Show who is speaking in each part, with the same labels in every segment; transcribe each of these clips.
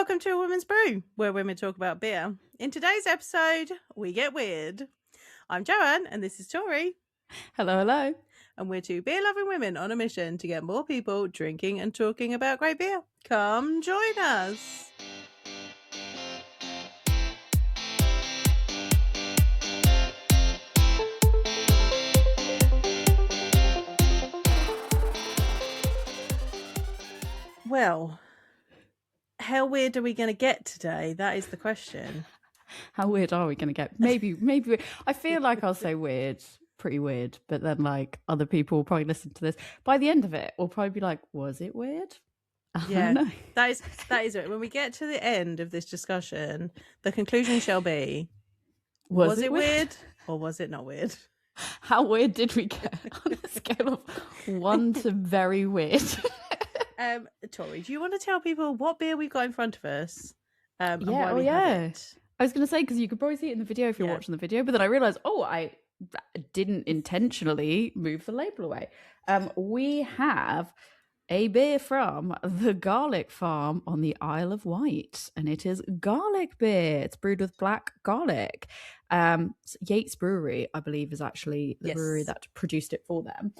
Speaker 1: Welcome to A Woman's Brew, where women talk about beer. In today's episode, we get weird. I'm Joanne, and this is Tori.
Speaker 2: Hello, hello.
Speaker 1: And we're two beer-loving women on a mission to get more people drinking and talking about great beer. Come join us. Well, how weird are we going to get today? That is the question.
Speaker 2: How weird are we going to get? Maybe. I feel like I'll say weird, pretty weird, but then like other people will probably listen to this. By the end of it, we'll probably be like, was it weird?
Speaker 1: Yeah, that is it. When we get to the end of this discussion, the conclusion shall be, was it weird or was it not weird?
Speaker 2: How weird did we get on a scale of 1 to very weird?
Speaker 1: Tori, do you want to tell people what beer we've got in front of us?
Speaker 2: And why we have it? I was going to say, because you could probably see it in the video if you're watching the video, but then I realised, I didn't intentionally move the label away. We have a beer from the Garlic Farm on the Isle of Wight, and it is garlic beer. It's brewed with black garlic. Yates Brewery, I believe, is actually the brewery that produced it for them.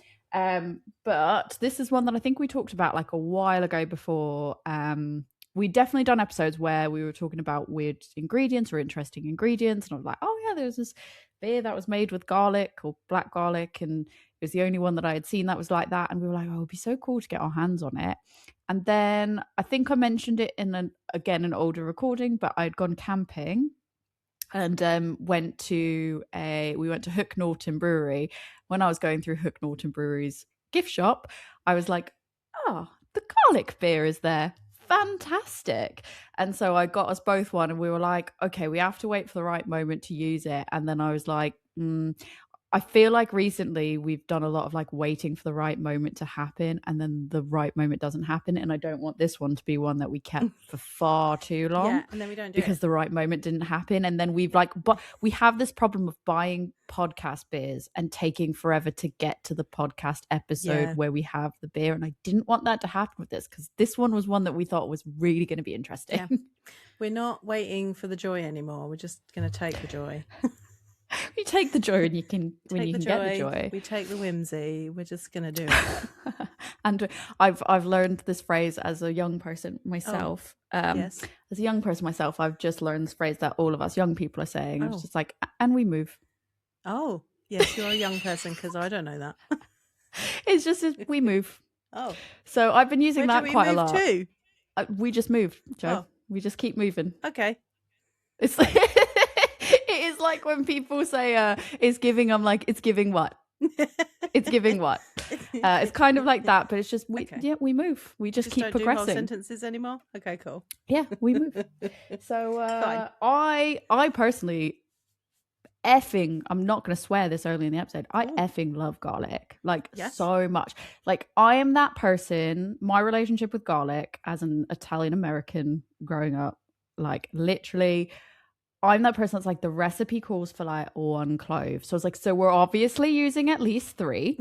Speaker 2: But this is one that I think we talked about like a while ago before. We definitely done episodes where we were talking about weird ingredients or interesting ingredients, and I was like, oh yeah, there was this beer that was made with garlic or black garlic, and it was the only one that I had seen that was like that, and we were like, oh, it'd be so cool to get our hands on it. And then I think I mentioned it in an older recording, but I'd gone camping and we went to Hook Norton Brewery. When I was going through Hook Norton Brewery's gift shop, I was like, oh, the garlic beer is there. Fantastic. And so I got us both one, and we were like, okay, we have to wait for the right moment to use it. And then I was like, I feel like recently we've done a lot of like waiting for the right moment to happen, and then the right moment doesn't happen. And I don't want this one to be one that we kept for far too long.
Speaker 1: Yeah, and then we don't do
Speaker 2: because the right moment didn't happen. And then but we have this problem of buying podcast beers and taking forever to get to the podcast episode where we have the beer. And I didn't want that to happen with this, because this one was one that we thought was really going to be interesting.
Speaker 1: Yeah. We're not waiting for the joy anymore. We're just going to take the joy.
Speaker 2: We take the joy, and you can get the joy.
Speaker 1: We take the whimsy. We're just going to do it.
Speaker 2: And I've learned this phrase as a young person myself. As a young person myself, I've just learned this phrase that all of us young people are saying. It's just like, and we move.
Speaker 1: Oh, yes, you're a young person, because I don't know that.
Speaker 2: It's just we move.
Speaker 1: Oh,
Speaker 2: so I've been using that quite a lot.
Speaker 1: To?
Speaker 2: We just moved, Joe. Oh. We just keep moving.
Speaker 1: Okay.
Speaker 2: It's like it is like when people say it's giving. I'm like, it's giving what? It's giving what? It's kind of like that, but it's just we move. We just keep progressing.
Speaker 1: Don't do whole sentences anymore. Okay, cool.
Speaker 2: Yeah, we move. So I personally I'm not going to swear this early in the episode. I effing love garlic, so much. Like, I am that person. My relationship with garlic as an Italian American growing up, like literally, I'm that person that's like, the recipe calls for like 1 clove. So I was like, so we're obviously using at least 3,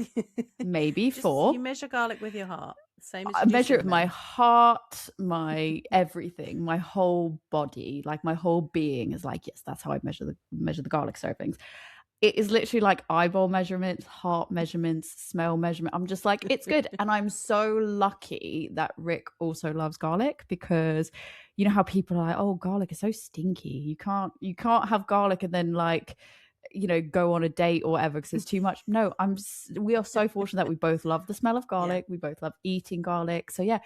Speaker 2: maybe 4.
Speaker 1: You measure garlic with your heart. Same as
Speaker 2: I measure it with my heart, my everything, my whole body, like my whole being is like, yes, that's how I measure the garlic servings. It is literally like eyeball measurements, heart measurements, smell measurement. I'm just like, it's good. And I'm so lucky that Rick also loves garlic, because you know how people are like, oh, garlic is so stinky. You can't have garlic and then like, you know, go on a date or whatever because it's too much. No, we are so fortunate that we both love the smell of garlic. We both love eating garlic. So yeah,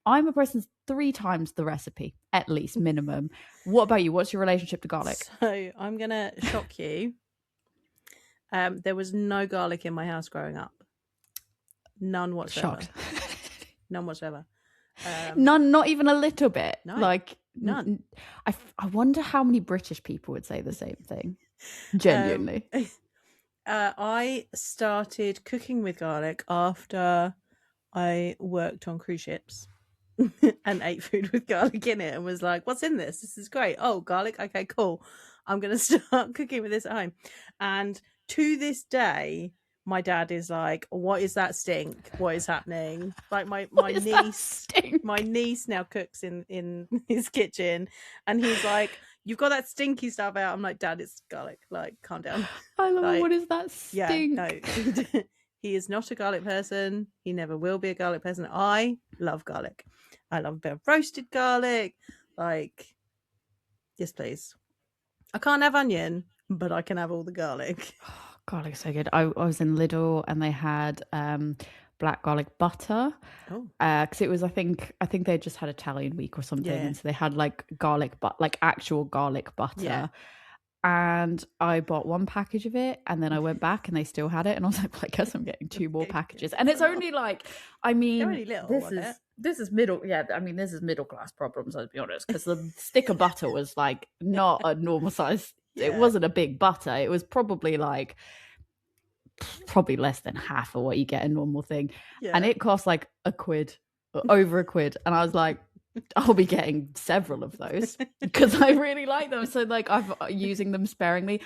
Speaker 2: I'm a person 3 times the recipe, at least minimum. What about you? What's your relationship to garlic?
Speaker 1: So I'm going to shock you. There was no garlic in my house growing up. None whatsoever.
Speaker 2: Shocked.
Speaker 1: None whatsoever.
Speaker 2: None, not even a little bit.
Speaker 1: No,
Speaker 2: like
Speaker 1: none.
Speaker 2: I wonder how many British people would say the same thing. Genuinely.
Speaker 1: I started cooking with garlic after I worked on cruise ships and ate food with garlic in it, and was like, what's in this? This is great. Oh, garlic. Okay, cool. I'm going to start cooking with this at home. And to this day, my dad is like, what is that stink? What is happening? Like my niece now cooks in his kitchen, and he's like, you've got that stinky stuff out. I'm like, Dad, it's garlic. Like, calm down.
Speaker 2: I love
Speaker 1: like,
Speaker 2: it. What is that stink?
Speaker 1: Yeah, no. He is not a garlic person. He never will be a garlic person. I love garlic. I love a bit of roasted garlic. Like, yes, please. I can't have onion, but I can have all the garlic.
Speaker 2: Garlic's so good. I was in Lidl and they had black garlic butter.
Speaker 1: Oh,
Speaker 2: because it was I think they just had Italian week or something, and so they had like garlic, but like actual garlic butter.
Speaker 1: Yeah.
Speaker 2: And I bought one package of it, and then I went back and they still had it, and I was like, well, I guess I'm getting 2 more packages. And it's only like, I mean,
Speaker 1: only little,
Speaker 2: this is middle. Yeah, I mean, this is middle class problems. I'll be honest, because the stick of butter was like not a normal size. Yeah. It wasn't a big butter. It was probably less than half of what you get a normal thing, and it cost like £1, over £1, and I was like, I'll be getting several of those because I really like them. So like I'm using them sparingly.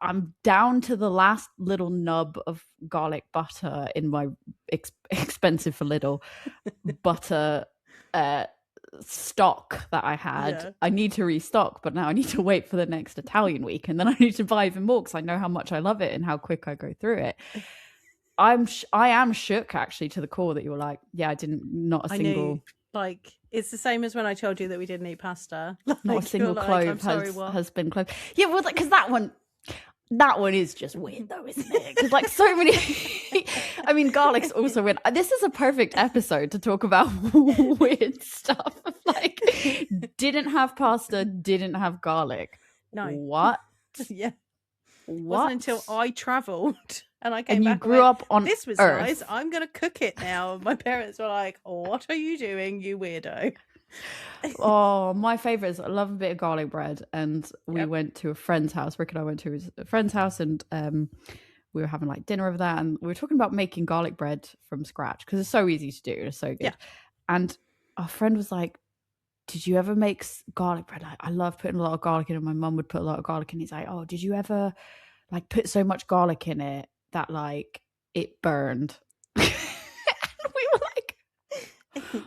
Speaker 2: I'm down to the last little nub of garlic butter in my expensive for Lidl butter stock that I had. Yeah. I need to restock, but now I need to wait for the next Italian week, and then I need to buy even more because I know how much I love it and how quick I go through it. I am shook actually to the core that you were like, yeah, I didn't, not a single.
Speaker 1: Like, it's the same as when I told you that we didn't eat pasta. Like,
Speaker 2: not a single clove has been clove. Yeah, well, because that one is just weird though, isn't it? Because like so many, I mean, garlic's also weird. This is a perfect episode to talk about weird stuff. Like, didn't have pasta, didn't have garlic.
Speaker 1: No.
Speaker 2: What?
Speaker 1: Yeah.
Speaker 2: What?
Speaker 1: It wasn't until I travelled and I came
Speaker 2: and
Speaker 1: back.
Speaker 2: You grew up on
Speaker 1: this was
Speaker 2: Earth.
Speaker 1: Nice. I'm going to cook it now. My parents were like, "What are you doing, you weirdo?"
Speaker 2: Oh, my favourite is I love a bit of garlic bread. And we went to a friend's house. Rick and I went to a friend's house, and we were having like dinner over that, and we were talking about making garlic bread from scratch because it's so easy to do. It's so good. Yeah. And our friend was like, did you ever make garlic bread? Like, I love putting a lot of garlic in it. My mum would put a lot of garlic in. He's like, oh, did you ever like put so much garlic in it that like it burned? And we were like,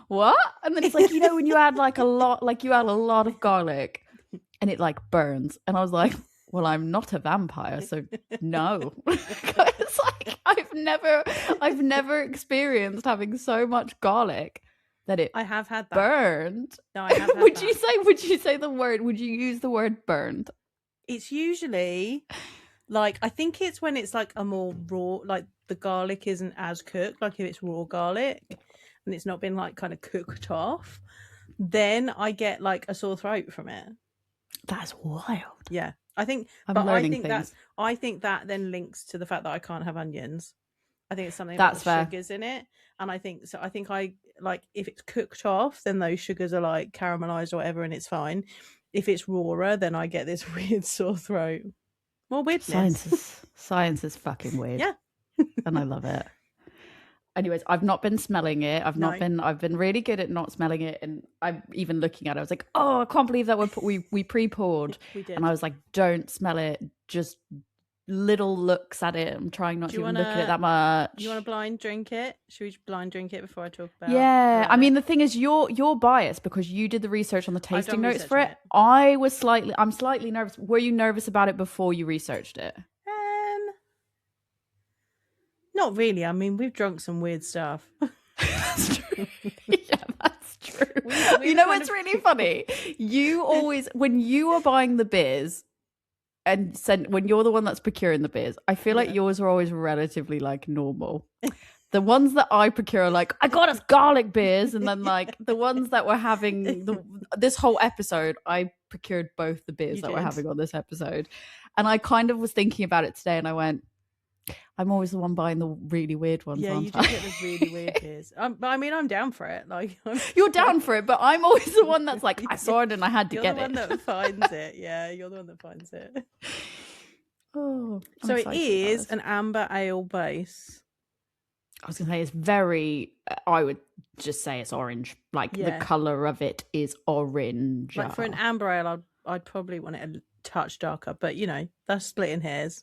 Speaker 2: what? And then he's like, you know, when you add like a lot of garlic and it like burns. And I was like, well, I'm not a vampire, so no. It's like I've never experienced having so much garlic that it
Speaker 1: I have had that
Speaker 2: burned.
Speaker 1: No, I have had
Speaker 2: would
Speaker 1: that.
Speaker 2: you say the word? Would you use the word burned?
Speaker 1: It's usually like, I think it's when it's like a more raw, like the garlic isn't as cooked. Like if it's raw garlic and it's not been like kind of cooked off, then I get like a sore throat from it.
Speaker 2: That's wild.
Speaker 1: Yeah, I think. I think that then links to the fact that I can't have onions. I think it's something about the sugars in it, and I think I like if it's cooked off, then those sugars are like caramelized or whatever, and it's fine. If it's rawer, then I get this weird sore throat. More weirdness.
Speaker 2: Science is fucking weird.
Speaker 1: Yeah,
Speaker 2: and I love it. Anyways, I've not been smelling it. I've been really good at not smelling it, and I'm even looking at it. I was like, oh, I can't believe that we pre-poured.
Speaker 1: We did.
Speaker 2: And I was like, don't smell it. Just little looks at it. I'm trying not to even look at it that much.
Speaker 1: Do you want to blind drink it? Should we blind drink it before I talk about it?
Speaker 2: Yeah, I mean, the thing is, you're biased because you did the research on the tasting notes for it. I'm slightly nervous. Were you nervous about it before you researched it?
Speaker 1: Not really. I mean, we've drunk some weird stuff.
Speaker 2: That's true. Yeah, that's true. You know what's really funny? You always, when you are buying the beers and when you're the one that's procuring the beers, I feel like yours are always relatively like normal. The ones that I procure are like, I got us garlic beers. And then like the ones that we're having this whole episode, I procured both the beers we're having on this episode. And I kind of was thinking about it today and I went, I'm always the one buying the really weird ones.
Speaker 1: Yeah, you do get the really weird beers. But I mean, I'm down for it. Like,
Speaker 2: you're down for it, but I'm always the one that's like, I saw it and I had to get it.
Speaker 1: You're the one that finds it. Yeah, you're the one that finds it.
Speaker 2: Oh,
Speaker 1: so it is an amber ale base.
Speaker 2: I was gonna say it's very. I would just say it's orange. Like the color of it is orange.
Speaker 1: Like for an amber ale, I'd probably want it a touch darker, but you know, that's splitting hairs.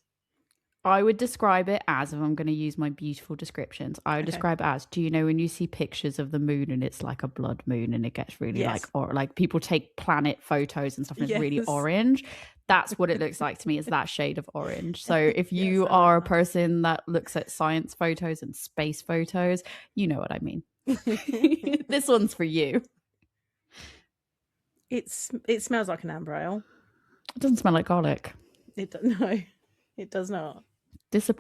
Speaker 2: I would describe it as, if I'm going to use my beautiful descriptions, I would describe it as, do you know when you see pictures of the moon and it's like a blood moon and it gets really like, or like people take planet photos and stuff and it's really orange? That's what it looks like to me, is that shade of orange. So if you are a person that looks at science photos and space photos, you know what I mean. This one's for you.
Speaker 1: It smells like an amber ale.
Speaker 2: It doesn't smell like garlic.
Speaker 1: No, it does not.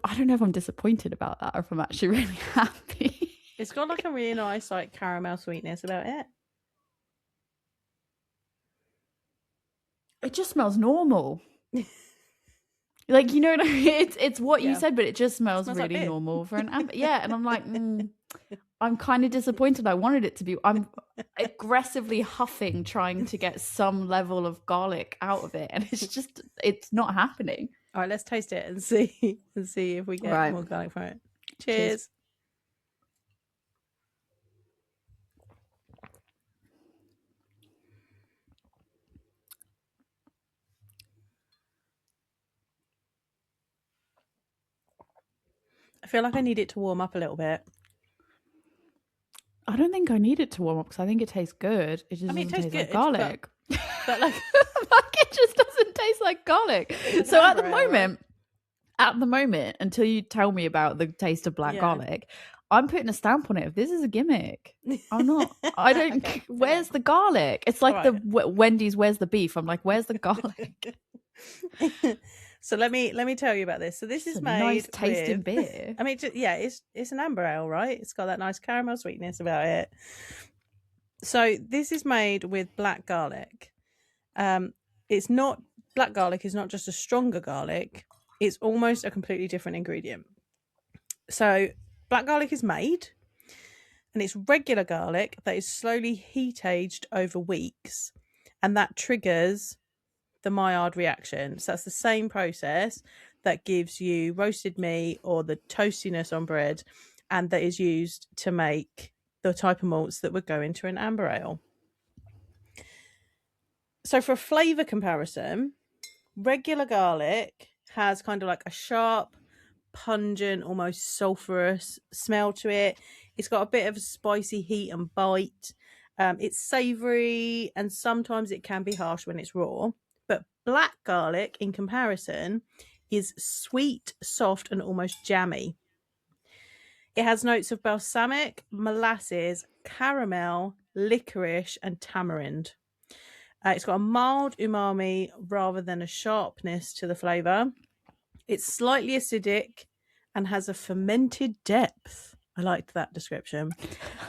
Speaker 2: I don't know if I'm disappointed about that or if I'm actually really happy.
Speaker 1: It's got like a really nice like caramel sweetness about it.
Speaker 2: It just smells normal. Like, you know what I mean? It's what you said, but it just smells really like normal for an amber. Yeah, and I'm like, I'm kind of disappointed. I wanted it to be. I'm aggressively huffing, trying to get some level of garlic out of it, and it's not happening.
Speaker 1: All right, let's taste it and see if we get more garlic from it. Cheers. I feel like I need it to warm up a little bit.
Speaker 2: I don't think I need it to warm up because I think it tastes good. It just doesn't taste like garlic.
Speaker 1: But like,
Speaker 2: it just doesn't taste like garlic. So at the moment, until you tell me about the taste of black garlic, I'm putting a stamp on it. If this is a gimmick, I'm not. I don't. Okay, where's the garlic? It's like the Wendy's. Where's the beef? I'm like, where's the garlic?
Speaker 1: So let me tell you about this. So this is made
Speaker 2: nice tasting
Speaker 1: with,
Speaker 2: beer.
Speaker 1: I mean, it's an amber ale, right? It's got that nice caramel sweetness about it. So this is made with black garlic. It's not, black garlic is not just a stronger garlic. It's almost a completely different ingredient. So black garlic is made, and it's regular garlic that is slowly heat aged over weeks, and that triggers the Maillard reaction. So that's the same process that gives you roasted meat or the toastiness on bread, and that is used to make the type of malts that would go into an amber ale. So for a flavour comparison, regular garlic has kind of like a sharp, pungent, almost sulphurous smell to it. It's got a bit of a spicy heat and bite. It's savoury, and sometimes it can be harsh when it's raw. But black garlic, in comparison, is sweet, soft, and almost jammy. It has notes of balsamic, molasses, caramel, licorice, and tamarind. It's got a mild umami rather than a sharpness to the flavour. It's slightly acidic and has a fermented depth. I liked that description.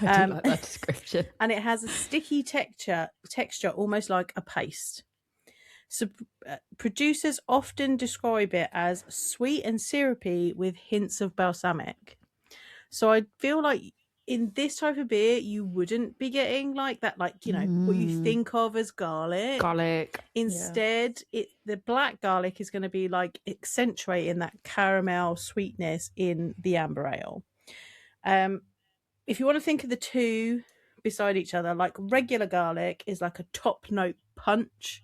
Speaker 2: I do like that description.
Speaker 1: And it has a sticky texture, almost like a paste. So producers often describe it as sweet and syrupy with hints of balsamic. So I feel like in this type of beer, you wouldn't be getting like that, like, you know, what you think of as garlic. Instead, the black garlic is going to be like accentuating that caramel sweetness in the amber ale. If you want to think of the two beside each other, like regular garlic is like a top note punch,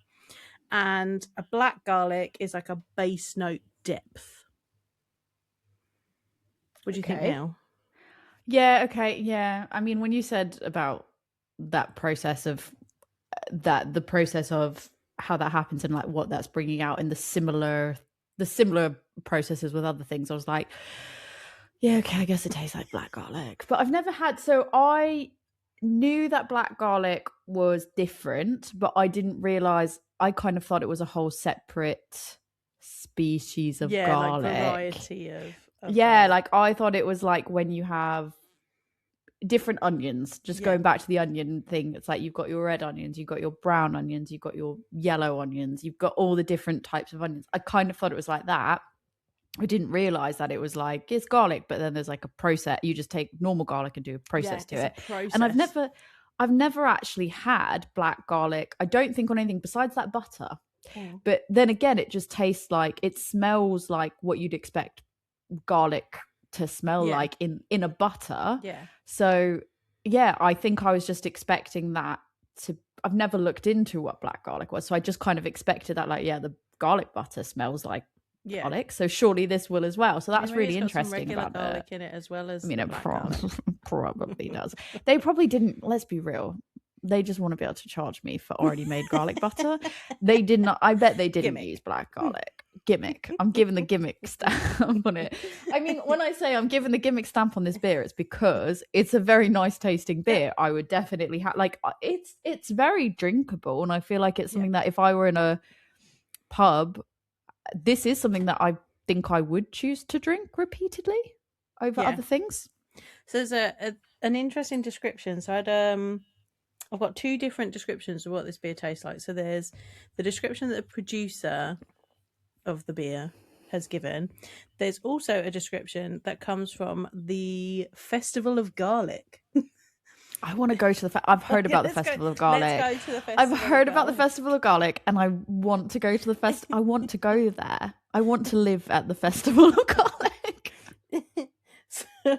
Speaker 1: and a black garlic is like a base note depth. What do you think now?
Speaker 2: Yeah, okay, yeah. I mean, when you said about that process of the process of how that happens and like what that's bringing out in the similar processes with other things, I was like, yeah, okay, I guess it tastes like black garlic. But I've never had, so I knew that black garlic was different, but I didn't realize, I kind of thought it was a whole separate species of garlic.
Speaker 1: Like variety of
Speaker 2: garlic. Like I thought it was like when you have different onions, just going back to the onion thing, it's like you've got your red onions, you've got your brown onions, you've got your yellow onions, you've got all the different types of onions. I kind of thought it was like that. I didn't realize that it was like, it's garlic, but then there's like a process. You just take normal garlic and do a process to it. And I've never actually had black garlic, I don't think, on anything besides that butter. But then again, it just tastes like, it smells like what you'd expect garlic to smell like in a butter. So I think I was just expecting that I've never looked into what black garlic was, so I just kind of expected that, like, the garlic butter smells like garlic, so surely this will as well. So that's really
Speaker 1: it's got some
Speaker 2: interesting
Speaker 1: regular
Speaker 2: about
Speaker 1: garlic in it as well as
Speaker 2: it
Speaker 1: black garlic.
Speaker 2: probably does. They probably didn't, let's be real, they just want to be able to charge me for already made garlic butter. They did not, I bet they didn't use black garlic. Gimmick. I'm giving the gimmick stamp on it. I mean, when I say I'm giving the gimmick stamp on this beer, it's because it's a very nice tasting beer. I would definitely have, like, it's very drinkable, and I feel like it's something that if I were in a pub, this is something that I think I would choose to drink repeatedly over other things.
Speaker 1: So there's an interesting description. So I've got two different descriptions of what this beer tastes like. So there's the description that the producer of the beer has given. There's also a description that comes from the Festival of Garlic.
Speaker 2: I want to go to the I've heard about the Festival of Garlic.
Speaker 1: Let's go to the Festival.
Speaker 2: I've heard about the Festival of Garlic, and I want to go to the I want to go there. I want to live at the Festival of Garlic.
Speaker 1: So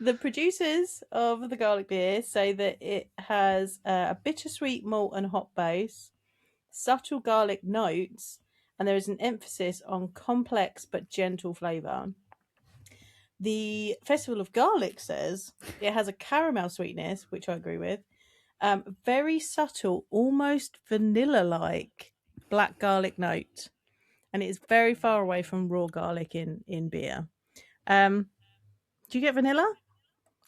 Speaker 1: the producers of the garlic beer say that it has a bittersweet malt and hop base, subtle garlic notes, and there is an emphasis on complex but gentle flavour. The Festival of Garlic says it has a caramel sweetness, which I agree with, very subtle, almost vanilla-like black garlic note, and it is very far away from raw garlic in beer. Do you get vanilla?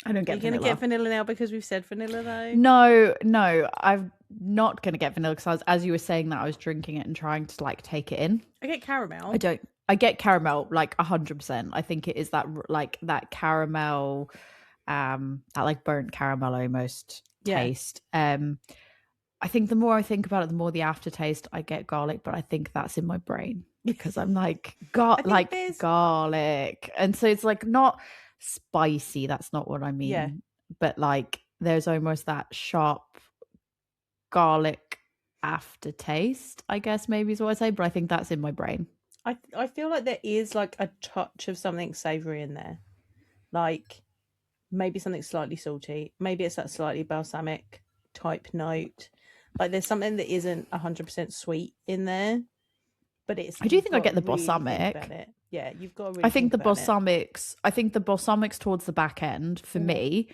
Speaker 2: I don't get vanilla. Are you
Speaker 1: going to get vanilla now because we've said vanilla, though?
Speaker 2: No. I'm not going to get vanilla because as you were saying that, I was drinking it and trying to, like, take it in.
Speaker 1: I get caramel.
Speaker 2: I get caramel, like, 100%. I think it is that, like, that caramel, that, like, burnt caramel almost taste. I think the more I think about it, the more the aftertaste I get garlic, but I think that's in my brain because I'm like, garlic. And so it's, like, not spicy, that's not what I mean, but, like, there's almost that sharp garlic aftertaste, I guess, maybe is what I say, but I think that's in my brain.
Speaker 1: I feel like there is, like, a touch of something savoury in there, like maybe something slightly salty, maybe it's that slightly balsamic type note, like there's something that isn't 100% sweet in there, but it's,
Speaker 2: I do think I get the
Speaker 1: really
Speaker 2: balsamic.
Speaker 1: Yeah, you've got to really
Speaker 2: I think the balsamics towards the back end for me,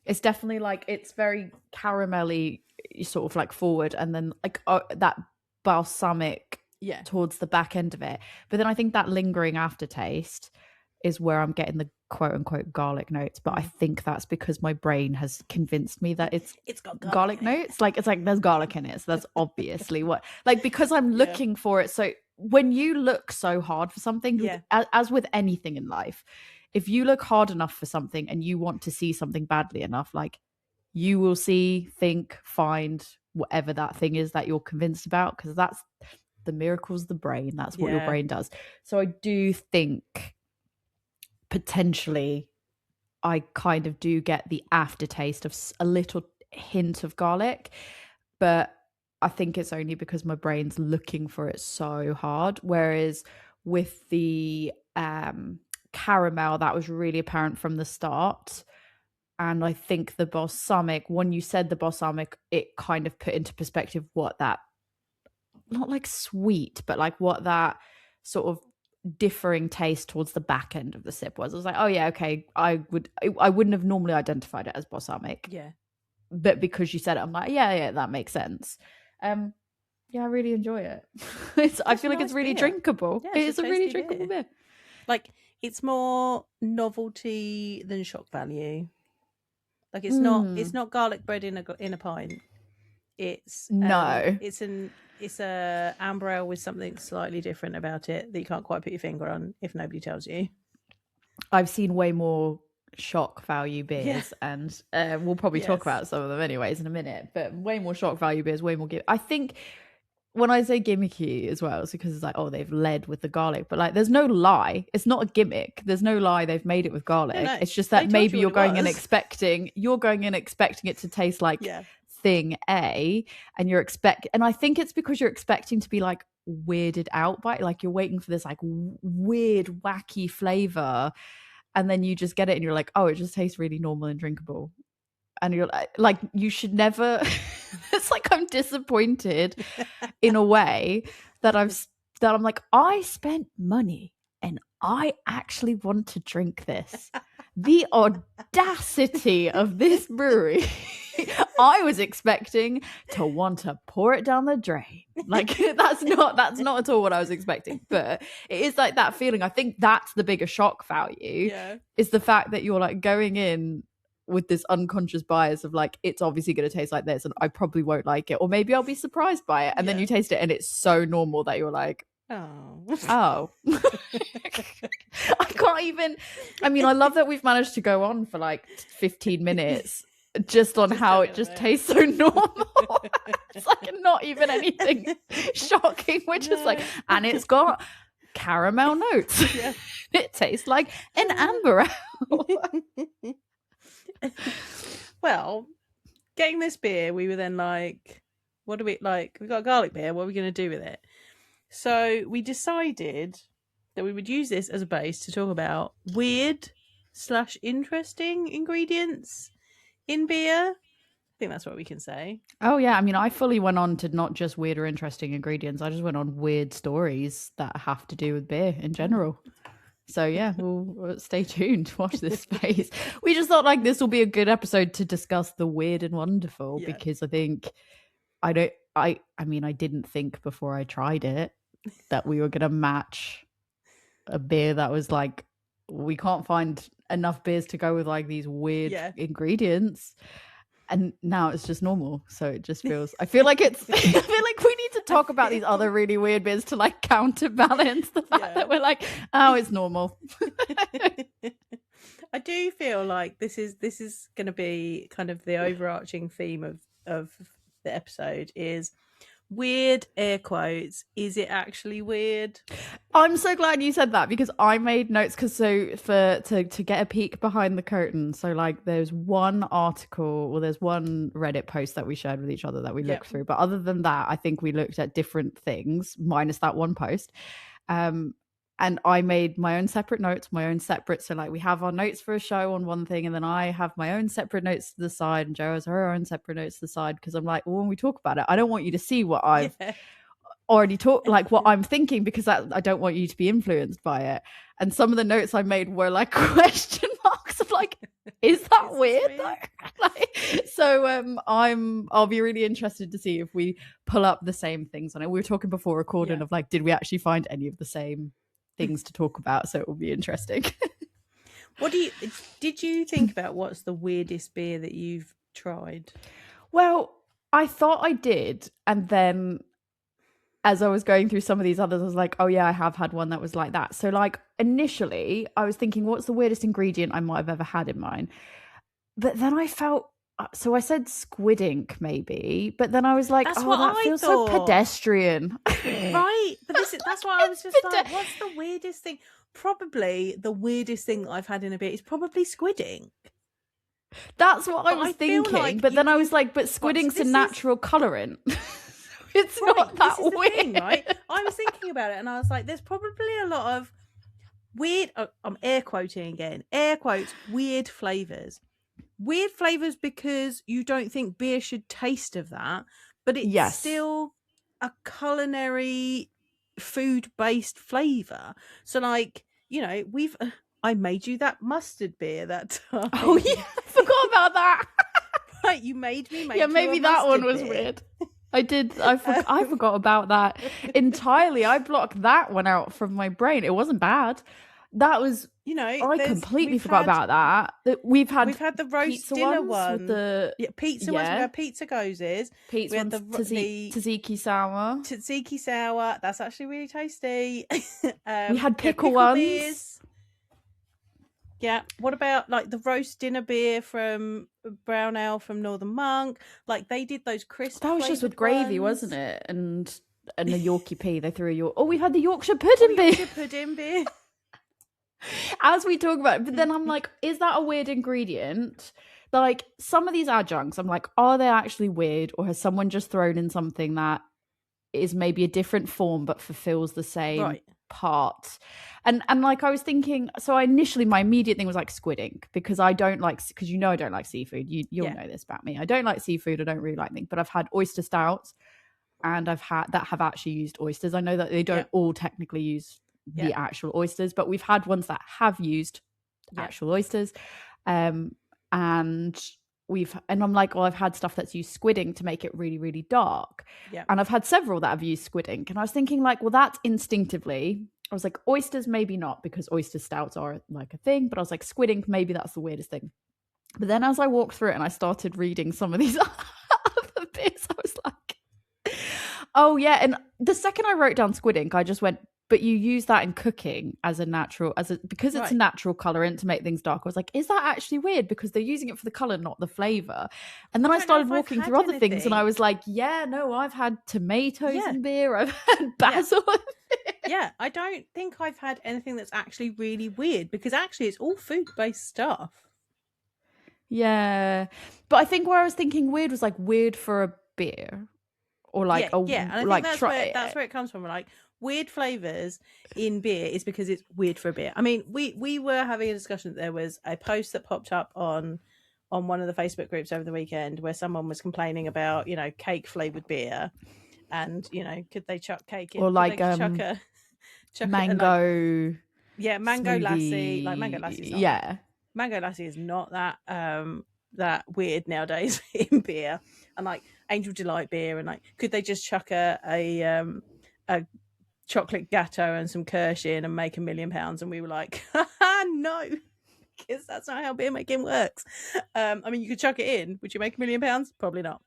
Speaker 2: it's definitely like, it's very caramelly, sort of like forward, and then like that balsamic towards the back end of it. But then I think that lingering aftertaste is where I'm getting the quote unquote garlic notes. But I think that's because my brain has convinced me that it's got garlic notes. Like, it's like there's garlic in it, so that's obviously what, like, because I'm looking for it. So when you look so hard for something, as with anything in life, if you look hard enough for something and you want to see something badly enough, like, you will see, think, find whatever that thing is that you're convinced about, because that's the miracle's the brain. That's what your brain does. So I do think potentially I kind of do get the aftertaste of a little hint of garlic, but I think it's only because my brain's looking for it so hard. Whereas with the caramel, that was really apparent from the start. And I think the balsamic, when you said the balsamic, it kind of put into perspective what that, not like sweet, but like what that sort of differing taste towards the back end of the sip was. I was like, oh yeah, okay, I wouldn't have normally identified it as balsamic.
Speaker 1: Yeah.
Speaker 2: But because you said it, I'm like, yeah, that makes sense. Yeah, I really enjoy it. I feel like it's really drinkable. Yeah, it's a really drinkable beer.
Speaker 1: Like, it's more novelty than shock value. Like, it's not garlic bread in a pint. It's it's a amber ale with something slightly different about it that you can't quite put your finger on if nobody tells you.
Speaker 2: I've seen way more shock value beers, and we'll probably talk about some of them anyways in a minute, but way more shock value beers, way more I think when I say gimmicky as well, it's because it's like, oh, they've led with the garlic, but like, there's no lie, it's not a gimmick, there's no lie they've made it with garlic. No, it's just that maybe you're going in expecting it to taste like thing A, and and I think it's because you're expecting to be like weirded out by it, like you're waiting for this like weird wacky flavor, and then you just get it and you're like, oh, it just tastes really normal and drinkable, and you're like you should never it's like I'm disappointed in a way that I've that I'm like, I spent money and I actually want to drink this. The audacity of this brewery. I was expecting to want to pour it down the drain. Like that's not at all what I was expecting. But it is like that feeling. I think that's the bigger shock value.
Speaker 1: Yeah.
Speaker 2: Is the fact that you're like going in with this unconscious bias of like, it's obviously going to taste like this and I probably won't like it, or maybe I'll be surprised by it, and then you taste it and it's so normal that you're like, oh. I can't even, I mean, I love that we've managed to go on for like 15 minutes just on how it just tastes so normal. It's like not even anything shocking. We're just like, and it's got caramel notes. It tastes like an amber ale.
Speaker 1: Well, getting this beer, we were then like, what do we like? We got a garlic beer. What are we going to do with it? So we decided that we would use this as a base to talk about weird/interesting ingredients in beer. I think that's what we can say.
Speaker 2: Oh yeah, I mean, I fully went on to not just weird or interesting ingredients. I just went on weird stories that have to do with beer in general. So yeah, we'll stay tuned. Watch this space. We just thought like this will be a good episode to discuss the weird and wonderful, because I think I didn't think before I tried it that we were going to match a beer that was like, we can't find enough beers to go with like these weird ingredients. And now it's just normal. So it just feels, I feel like we need to talk about these other really weird bits to like counterbalance the fact that we're like, oh, it's normal.
Speaker 1: I do feel like this is going to be kind of the overarching theme of the episode is weird, air quotes. Is it actually weird?
Speaker 2: I'm so glad you said that, because I made notes to get a peek behind the curtain. So like there's one there's one Reddit post that we shared with each other that we looked through. But other than that, I think we looked at different things minus that one post. And I made my own separate notes, so like we have our notes for a show on one thing, and then I have my own separate notes to the side, and Jo has her own separate notes to the side, because I'm like, well, when we talk about it, I don't want you to see what I've already talked, like what I'm thinking, because I don't want you to be influenced by it. And some of the notes I made were like question marks of like, is that weird? So I'll be really interested to see if we pull up the same things on it. We were talking before recording of like, did we actually find any of the same things to talk about? So it will be interesting.
Speaker 1: Did you think about what's the weirdest beer that you've tried?
Speaker 2: Well, I thought I did, and then as I was going through some of these others, I was like, oh yeah, I have had one that was like that. So like initially I was thinking, what's the weirdest ingredient I might have ever had in mine? But then I felt, so I said squid ink maybe, but then I was like, that feels so pedestrian.
Speaker 1: Right. But that's why I was just like, what's the weirdest thing? Probably the weirdest thing that I've had in a beer is probably squid ink.
Speaker 2: That's what I was thinking. Like but then I was like, but squid ink's a natural colorant. It's not that weird.
Speaker 1: Thing, right? I was thinking about it and I was like, there's probably a lot of weird, I'm air quoting again, air quotes, weird flavors. Weird flavors because you don't think beer should taste of that, but it's still a culinary food-based flavor. So like, you know, I made you that mustard beer that time.
Speaker 2: Oh yeah, I forgot about that.
Speaker 1: Right, you made me make
Speaker 2: maybe that one was weird. I did. I forgot about that entirely. I blocked that one out from my brain. It wasn't bad. That was,
Speaker 1: you know,
Speaker 2: I completely forgot about that. We've had
Speaker 1: the roast dinner one.
Speaker 2: With the
Speaker 1: pizza ones. We had pizza gozes.
Speaker 2: Pizza ones, tzatziki sour.
Speaker 1: Tzatziki sour. That's actually really tasty.
Speaker 2: We had pickle ones.
Speaker 1: Beers. Yeah. What about like the roast dinner beer from Brown Ale from Northern Monk? Like they did those crisp.
Speaker 2: That was just with gravy, wasn't it? And a Yorkie pea. They threw a York. Oh, we had the Yorkshire pudding beer.
Speaker 1: Yorkshire pudding beer.
Speaker 2: As we talk about it, but then I'm like, is that a weird ingredient? Like some of these adjuncts, I'm like, are they actually weird, or has someone just thrown in something that is maybe a different form but fulfills the same part? And like I was thinking, so my immediate thing was like squid ink, because I don't like seafood. You'll know this about me. I don't like seafood. I don't really like things, but I've had oyster stouts. and I've had that have actually used oysters. I know that they don't all technically use the actual oysters, but we've had ones that have used actual oysters. And I'm like, well, I've had stuff that's used squidding to make it really, really dark.
Speaker 1: Yeah.
Speaker 2: And I've had several that have used squidding. And I was thinking, like, well, that's instinctively, I was like, oysters, maybe not, because oyster stouts are like a thing. But I was like, squidding, maybe that's the weirdest thing. But then as I walked through it and I started reading some of these other bits, I was like, oh, yeah. And the second I wrote down squid ink, I just went, but you use that in cooking as a natural, because it's a natural colorant to make things dark. I was like, is that actually weird? Because they're using it for the color, not the flavor. And then I started walking through other things and I was like, yeah, no, I've had tomatoes in beer. I've had basil.
Speaker 1: Yeah, I don't think I've had anything that's actually really weird, because actually it's all food-based stuff.
Speaker 2: Yeah. But I think where I was thinking weird was like weird for a beer. Or like
Speaker 1: and I think that's where it comes from. Like, weird flavors in beer is because it's weird for a beer. I mean, we were having a discussion. There was a post that popped up on one of the Facebook groups over the weekend where someone was complaining about, you know, cake flavored beer, and, you know, could they chuck cake in,
Speaker 2: or like
Speaker 1: chuck
Speaker 2: mango,
Speaker 1: mango
Speaker 2: smoothie.
Speaker 1: lassi, like mango lassi. Mango lassi is not that that weird nowadays in beer. And like Angel Delight beer, and like, could they just chuck a chocolate gatto and some kirsch in and make £1 million? And we were like, no, because that's not how beer making works. I mean, you could chuck it in. Would you make £1 million? Probably not.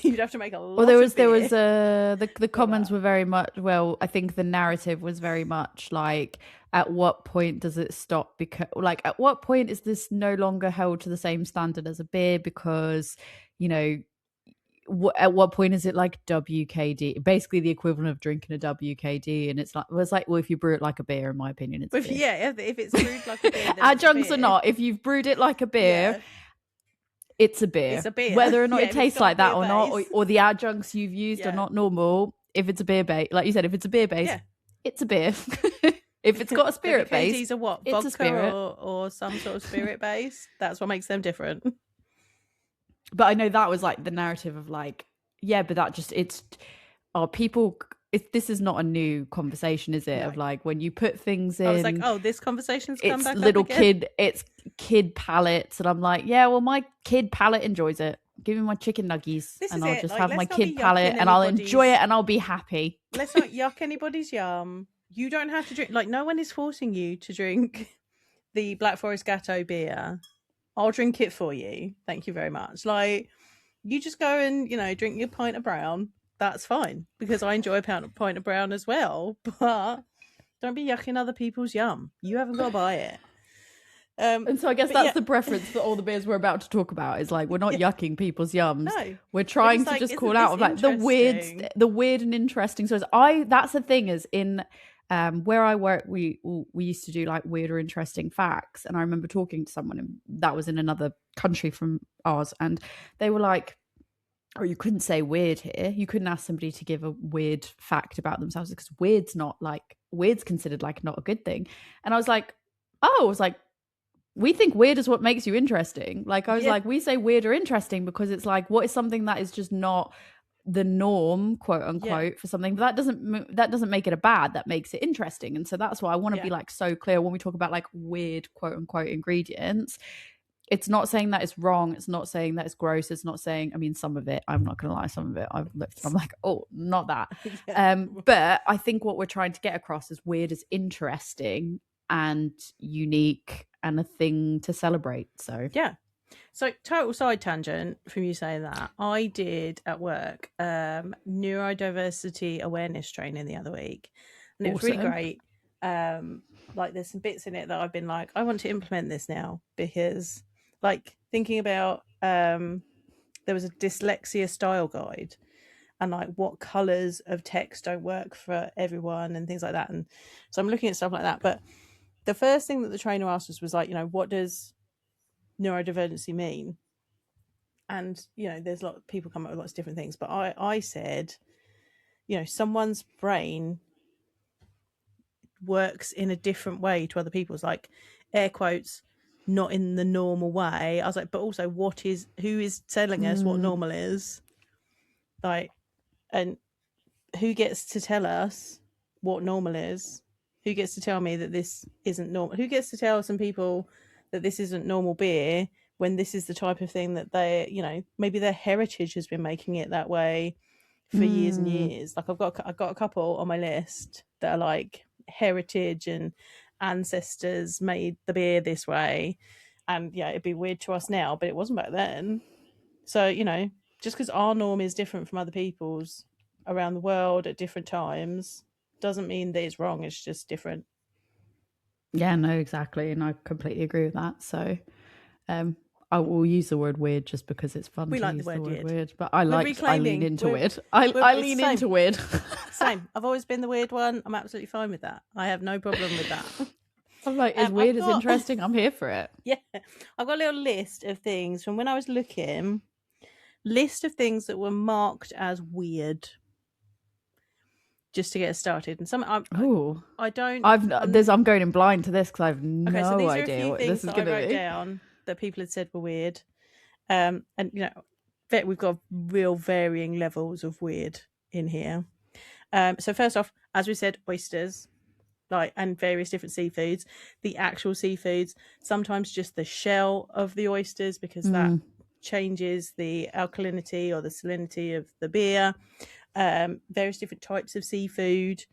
Speaker 1: You'd have to make a lot. Well,
Speaker 2: there was the comments were very much, well, I think the narrative was very much like, at what point does it stop? Because, like, at what point is this no longer held to the same standard as a beer? Because, you know, at what point is it like WKD, basically the equivalent of drinking a WKD? And it's like, well, if you brew it like a beer, in my opinion, it's
Speaker 1: if it's brewed like a beer,
Speaker 2: adjuncts or not, if you've brewed it like a beer, it's a beer.
Speaker 1: It's a beer,
Speaker 2: whether or not it tastes like that or not, or the adjuncts you've used are not normal. If it's a beer base, like you said, if it's a beer base, it's a beer. If it's got a spirit base,
Speaker 1: these are what,
Speaker 2: it's
Speaker 1: vodka
Speaker 2: a spirit.
Speaker 1: or some sort of spirit base. That's what makes them different.
Speaker 2: But I know that was like the narrative of like, but that just, this is not a new conversation, is it? No. Of like, when you put things in, I was
Speaker 1: like, this conversation's come back
Speaker 2: little
Speaker 1: up again.
Speaker 2: It's kid palates. And I'm like, yeah, well, my kid palate enjoys it. Give me my chicken nuggies and I'll just have my kid palate and I'll enjoy it and I'll be happy.
Speaker 1: Let's not yuck anybody's yum. You don't have to drink, like, no one is forcing you to drink the Black Forest Gatto beer. I'll drink it for you. Thank you very much. Like, you just go and, you know, drink your pint of brown. That's fine, because I enjoy a pint of brown as well. But don't be yucking other people's yum. You haven't got to buy it.
Speaker 2: And so I guess that's the preference for all the beers we're about to talk about, is like, we're not yucking people's yums. No, we're trying to just call out of like the weird and interesting. So that's the thing, is in where I work, we used to do like weird or interesting facts. And I remember talking to someone that was in another country from ours, and they were like, oh, you couldn't say weird here. You couldn't ask somebody to give a weird fact about themselves, because weird's considered like not a good thing. And I was like, we think weird is what makes you interesting. Like, I was like, we say weird or interesting because it's like, what is something that is just not the norm, quote unquote, for something, but that doesn't make it a bad, that makes it interesting. And so that's why I want to be like so clear when we talk about like weird, quote unquote, ingredients. It's not saying that it's wrong. It's not saying that it's gross. It's not saying, I mean, some of it, I'm not going to lie, some of it I've looked and I'm like, oh, not that. But I think what we're trying to get across is weird is interesting and unique and a thing to celebrate. So
Speaker 1: so total side tangent from you saying that, I did at work neurodiversity awareness training the other week, and it was really great. Like, there's some bits in it that I've been like, I want to implement this now, because like thinking about there was a dyslexia style guide, and like what colors of text don't work for everyone and things like that. And so I'm looking at stuff like that. But the first thing that the trainer asked us was like, you know, what does neurodivergency mean? And, you know, there's a lot of people come up with lots of different things, but I said, you know, someone's brain works in a different way to other people's, like, air quotes, not in the normal way. I was like, but also who is telling us what normal is? Like, and who gets to tell us what normal is? Who gets to tell me that this isn't normal? Who gets to tell some people that this isn't normal beer when this is the type of thing that they, you know, maybe their heritage has been making it that way for years and years. Like I've got a couple on my list that are like heritage and ancestors made the beer this way, and yeah, it'd be weird to us now, but it wasn't back then. So you know, just because our norm is different from other people's around the world at different times doesn't mean that it's wrong. It's just different.
Speaker 2: Yeah, no, exactly. And I completely agree with that. So I will use the word weird just because it's fun
Speaker 1: We
Speaker 2: to
Speaker 1: like the
Speaker 2: use
Speaker 1: word
Speaker 2: the word
Speaker 1: weird.
Speaker 2: weird. But I lean
Speaker 1: reclaiming.
Speaker 2: into
Speaker 1: We're-
Speaker 2: weird. I lean
Speaker 1: same.
Speaker 2: into weird.
Speaker 1: Same. I've always been the weird one. I'm absolutely fine with that. I have no problem with that.
Speaker 2: I'm like, as weird as
Speaker 1: got-
Speaker 2: interesting, I'm here for it.
Speaker 1: Yeah. I've got a little list of things from when I was looking. List of things that were marked as weird. Just to get us started, and some
Speaker 2: Ooh,
Speaker 1: I don't.
Speaker 2: I'm going in blind to this because I've no
Speaker 1: Okay, so these are a
Speaker 2: idea
Speaker 1: few
Speaker 2: what
Speaker 1: things
Speaker 2: this is
Speaker 1: that I
Speaker 2: going to
Speaker 1: wrote
Speaker 2: be.
Speaker 1: down that people had said were weird. And you know, we've got real varying levels of weird in here. So first off, as we said, oysters, like, and various different seafoods. The actual seafoods, sometimes just the shell of the oysters, because that changes the alkalinity or the salinity of the beer. Various different types of seafood.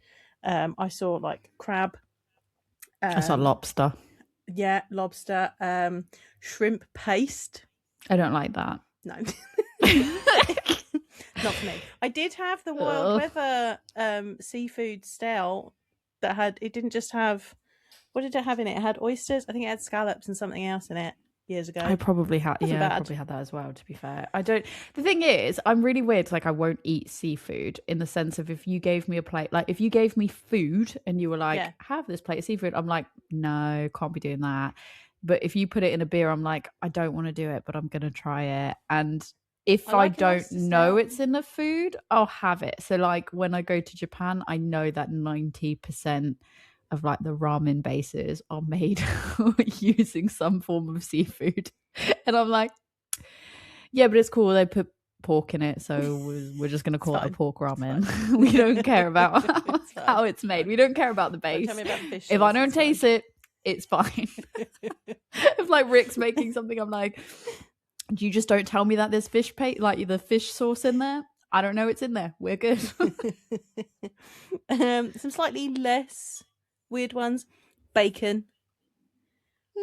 Speaker 1: I saw like crab.
Speaker 2: I saw lobster.
Speaker 1: Yeah, lobster. Shrimp paste.
Speaker 2: I don't like that.
Speaker 1: No. Not for me. I did have the Wild Weather seafood stout that had, it didn't just have, what did it have in it? It had oysters. I think it had scallops and something else in it years ago.
Speaker 2: I probably had, I probably had that as well, to be fair. I don't, the thing is, I'm really weird. Like, I won't eat seafood in the sense of, if you gave me a plate, like if you gave me food and you were like, have this plate of seafood, I'm like, no, can't be doing that. But if you put it in a beer, I'm like, I don't want to do it, but I'm going to try it. And if I don't know it's in the food, I'll have it. So like when I go to Japan, I know that 90% of like the ramen bases are made using some form of seafood. And I'm like, yeah, but it's cool. They put pork in it. So we're just going to call it a pork ramen. We don't care about how it's made. We don't care about the base.
Speaker 1: Don't tell me about the fish
Speaker 2: if
Speaker 1: sauce,
Speaker 2: I don't taste it, it's fine. If like Rick's making something, I'm like, you just don't tell me that there's fish like the fish sauce in there. I don't know it's in there. We're good.
Speaker 1: Some slightly less weird ones. Bacon.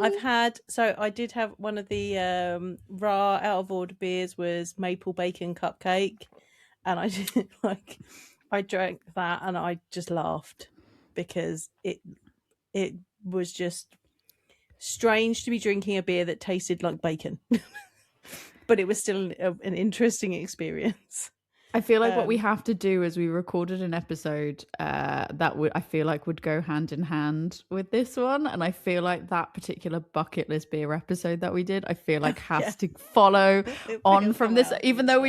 Speaker 1: I did have one of the raw out of order beers was maple bacon cupcake, and I did I drank that and I just laughed because it was just strange to be drinking a beer that tasted like bacon. But it was still an interesting experience.
Speaker 2: I feel like what we have to do is we recorded an episode that I feel like would go hand in hand with this one, and I feel like that particular bucket list beer episode that we did, I feel like has to follow on from this. Even though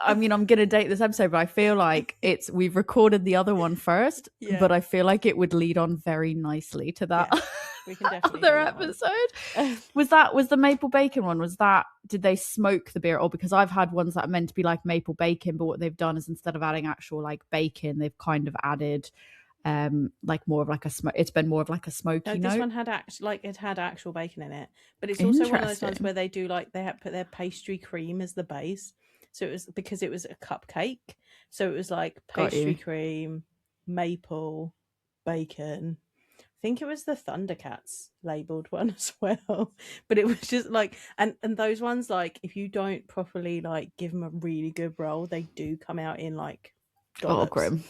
Speaker 2: I'm gonna date this episode, but I feel like we've recorded the other one first, but I feel like it would lead on very nicely to that. Yeah.
Speaker 1: We can definitely
Speaker 2: other episode. Was the maple bacon one? Did they smoke the beer? Or because I've had ones that are meant to be like maple bacon, but what they've done is instead of adding actual like bacon, they've kind of added like more of like a smoke. It's been more of like a smoky note.
Speaker 1: This one had actual bacon in it, but it's also one of those ones where they do like they have put their pastry cream as the base. So it was because it was a cupcake, so it was like pastry cream, maple, bacon. I think it was the Thundercats labeled one as well, but it was just like, and those ones, like if you don't properly like give them a really good roll, they do come out in like dollops.
Speaker 2: Grim.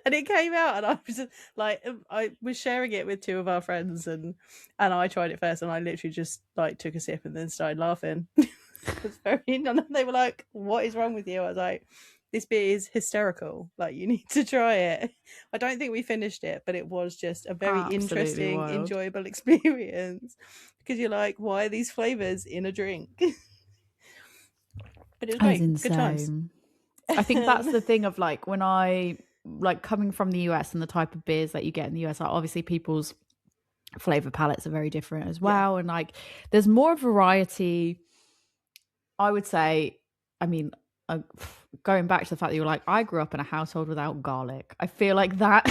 Speaker 1: And it came out, and I was like, I was sharing it with two of our friends, and I tried it first, and I literally just like took a sip and then started laughing. It was and they were like, "What is wrong with you?" I was like, this beer is hysterical. Like, you need to try it. I don't think we finished it, but it was just a very interesting, enjoyable experience because you're like, why are these flavors in a drink? But it was great.
Speaker 2: Insane.
Speaker 1: Good times.
Speaker 2: I think that's the thing of like when I like coming from the US and the type of beers that you get in the US, like obviously people's flavor palettes are very different as well. And like there's more variety, I would say. I mean, going back to the fact that you're like, I grew up in a household without garlic. I feel like that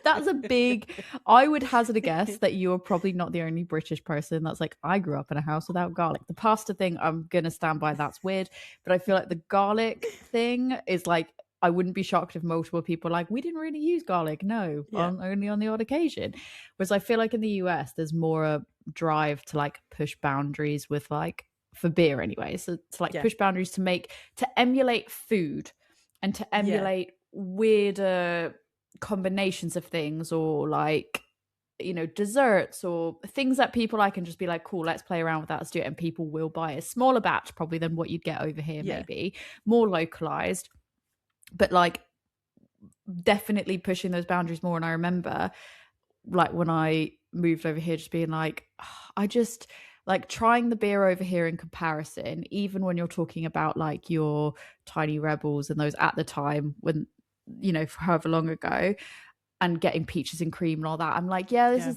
Speaker 2: that's a big. I would hazard a guess that you're probably not the only British person that's like, I grew up in a house without garlic. The pasta thing, I'm gonna stand by. That's weird, but I feel like the garlic thing is like, I wouldn't be shocked if multiple people are like, we didn't really use garlic, no, only on the odd occasion. Whereas I feel like in the US, there's more a drive to like push boundaries with like, for beer anyway, so to like push boundaries to emulate food and to emulate weirder combinations of things, or like, you know, desserts or things that people like, and just be like, cool, let's play around with that, let's do it, and people will buy a smaller batch probably than what you'd get over here, maybe more localized, but like definitely pushing those boundaries more. And I remember like when I moved over here just being like, I just like trying the beer over here in comparison, even when you're talking about like your Tiny Rebels and those at the time when, you know, for however long ago, and getting peaches and cream and all that, I'm like, this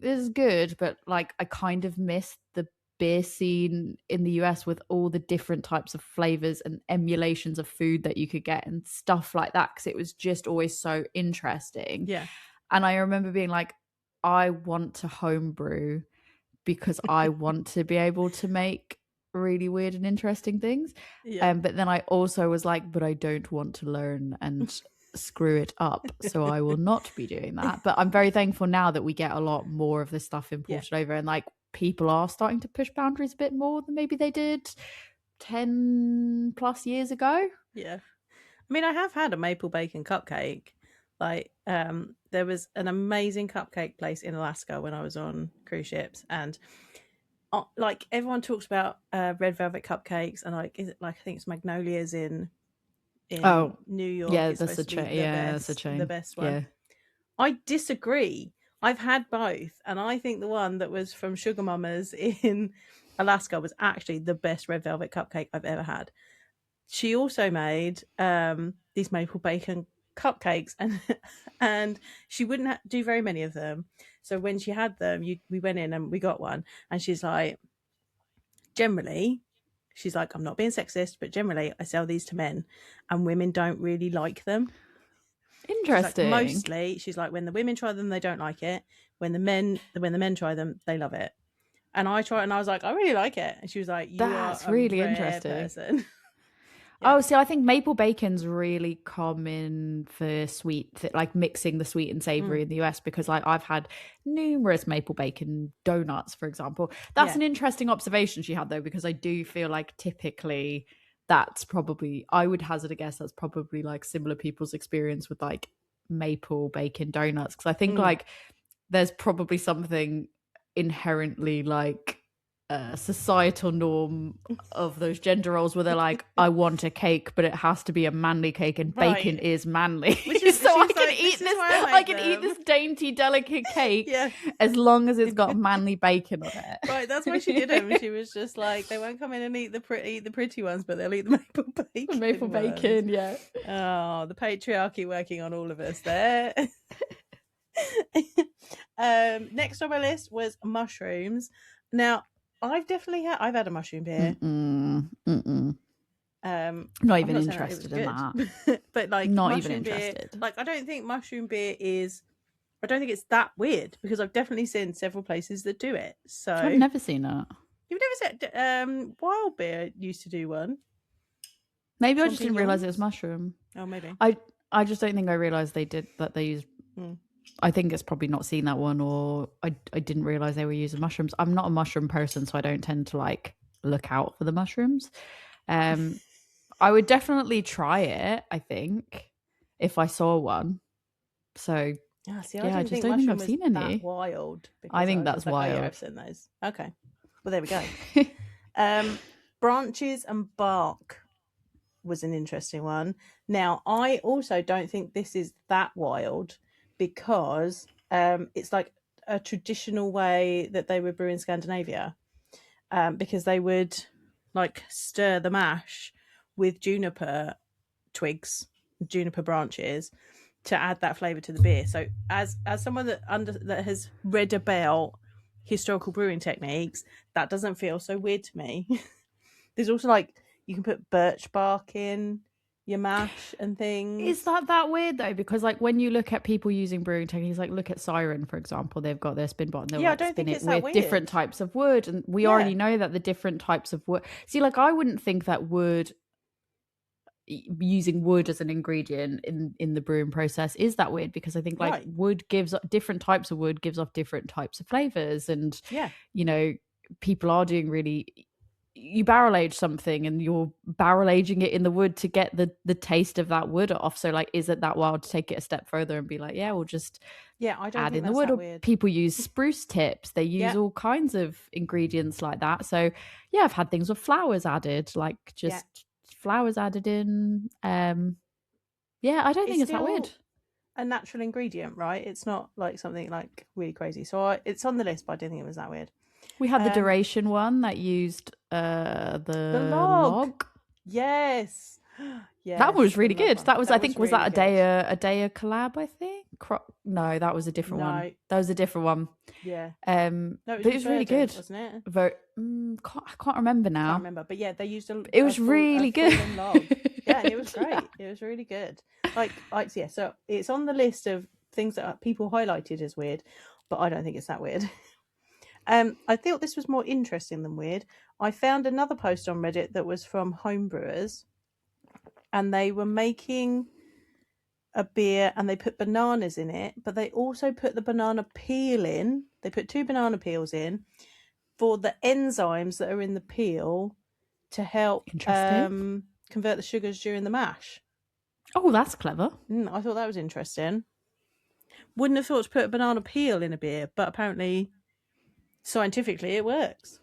Speaker 2: is good, but like I kind of miss the beer scene in the US with all the different types of flavors and emulations of food that you could get and stuff like that, because it was just always so interesting. And I remember being like, I want to homebrew because I want to be able to make really weird and interesting things. But then I also was like, but I don't want to learn and screw it up, so I will not be doing that. But I'm very thankful now that we get a lot more of this stuff imported over, and like people are starting to push boundaries a bit more than maybe they did 10 plus years ago.
Speaker 1: I mean, I have had a maple bacon cupcake. Like, there was an amazing cupcake place in Alaska when I was on cruise ships, and like everyone talks about red velvet cupcakes, and like, is it like, I think it's Magnolia's in New York.
Speaker 2: That's a chain. That's a chain.
Speaker 1: The best one. I disagree. I've had both, and I think the one that was from Sugar Mama's in Alaska was actually the best red velvet cupcake I've ever had. She also made these maple bacon cupcakes, and she wouldn't do very many of them. So when she had them, we went in and we got one, and she's like, generally, she's like, I'm not being sexist, but generally I sell these to men, and women don't really like them.
Speaker 2: Interesting.
Speaker 1: Like, mostly, she's like, when the women try them, they don't like it. When the men try them, they love it. And I tried, and I was like, I really like it. And she was like,
Speaker 2: that's really interesting.
Speaker 1: Person.
Speaker 2: Oh, see, I think maple bacon's really common for sweet, like mixing the sweet and savory in the US, because like I've had numerous maple bacon donuts, for example. That's an interesting observation she had, though, because I do feel like typically that's probably, I would hazard a guess, that's probably like similar people's experience with like maple bacon donuts. Because I think like there's probably something inherently like societal norm of those gender roles where they're like, I want a cake, but it has to be a manly cake, and bacon is manly. So I can eat this dainty, delicate cake as long as it's got manly bacon on it.
Speaker 1: Right, that's why she did them. She was just like, they won't come in and eat the pretty ones, but they'll eat the maple bacon.
Speaker 2: Maple bacon, yeah.
Speaker 1: Oh, the patriarchy working on all of us there. Next on my list was mushrooms. Now, I've had a mushroom beer.
Speaker 2: Not even interested in that.
Speaker 1: But like,
Speaker 2: not even interested.
Speaker 1: Beer, like, I don't think mushroom beer is. I don't think it's that weird, because I've definitely seen several places that do it. So
Speaker 2: I've never seen that.
Speaker 1: You've never said Wild Beer used to do one.
Speaker 2: Maybe I just didn't realize it was mushroom.
Speaker 1: Oh, maybe.
Speaker 2: I just don't think I realized they used. I think it's probably not seen that one, or I didn't realize they were using mushrooms. I'm not a mushroom person, so I don't tend to like look out for the mushrooms. I would definitely try it, I think, if I saw one. So
Speaker 1: I just
Speaker 2: don't think I've seen any.
Speaker 1: Wild.
Speaker 2: I think that's wild.
Speaker 1: I've seen those. Okay. Well, there we go. Branches and bark was an interesting one. Now, I also don't think this is that wild, because it's like a traditional way that they would brew in Scandinavia, because they would like stir the mash with juniper twigs, juniper branches, to add that flavor to the beer. So as someone that has read about historical brewing techniques, that doesn't feel so weird to me. There's also like You can put birch bark in your mash and things.
Speaker 2: Is that weird though? Because like when you look at people using brewing techniques, like look at Siren, for example, they've got their spin bottle and they'll
Speaker 1: Yeah, I
Speaker 2: like
Speaker 1: don't
Speaker 2: spin
Speaker 1: think
Speaker 2: it
Speaker 1: it's that
Speaker 2: with
Speaker 1: weird.
Speaker 2: different types of wood. And we already know that the different types of wood. See, like I wouldn't think that using wood as an ingredient in the brewing process is that weird, because I think like wood gives different types of wood gives off different types of flavors, and you know, people are doing really, you barrel age something and you're barrel aging it in the wood to get the taste of that wood off. So like, is it that wild to take it a step further and be like, yeah, we'll just
Speaker 1: I don't
Speaker 2: add
Speaker 1: think
Speaker 2: in the
Speaker 1: that's
Speaker 2: wood?
Speaker 1: that
Speaker 2: Or
Speaker 1: weird.
Speaker 2: people use spruce tips, they use all kinds of ingredients like that. So yeah, I've had things with flowers added, like just flowers added in. I don't think it's that weird.
Speaker 1: A natural ingredient, right? It's not like something like really crazy. So it's on the list, but I didn't think it was that weird.
Speaker 2: We had the duration one that used the log.
Speaker 1: Yes.
Speaker 2: That was really good. That was, I think, was that
Speaker 1: really
Speaker 2: a day a collab, I think? No, that was a different one. That was a different one.
Speaker 1: Yeah.
Speaker 2: No, but it was really good,
Speaker 1: wasn't it?
Speaker 2: I can't remember now.
Speaker 1: I can't remember, but yeah, they used
Speaker 2: it was really good.
Speaker 1: Log. Yeah, and it was great. It was really good. So it's on the list of things that people highlighted as weird, but I don't think it's that weird. I thought this was more interesting than weird. I found another post on Reddit that was from homebrewers, and they were making a beer and they put bananas in it, but they also put the banana peel in. They put 2 banana peels in for the enzymes that are in the peel to help convert the sugars during the mash.
Speaker 2: Oh, that's clever.
Speaker 1: I thought that was interesting. Wouldn't have thought to put a banana peel in a beer, but apparently scientifically it works.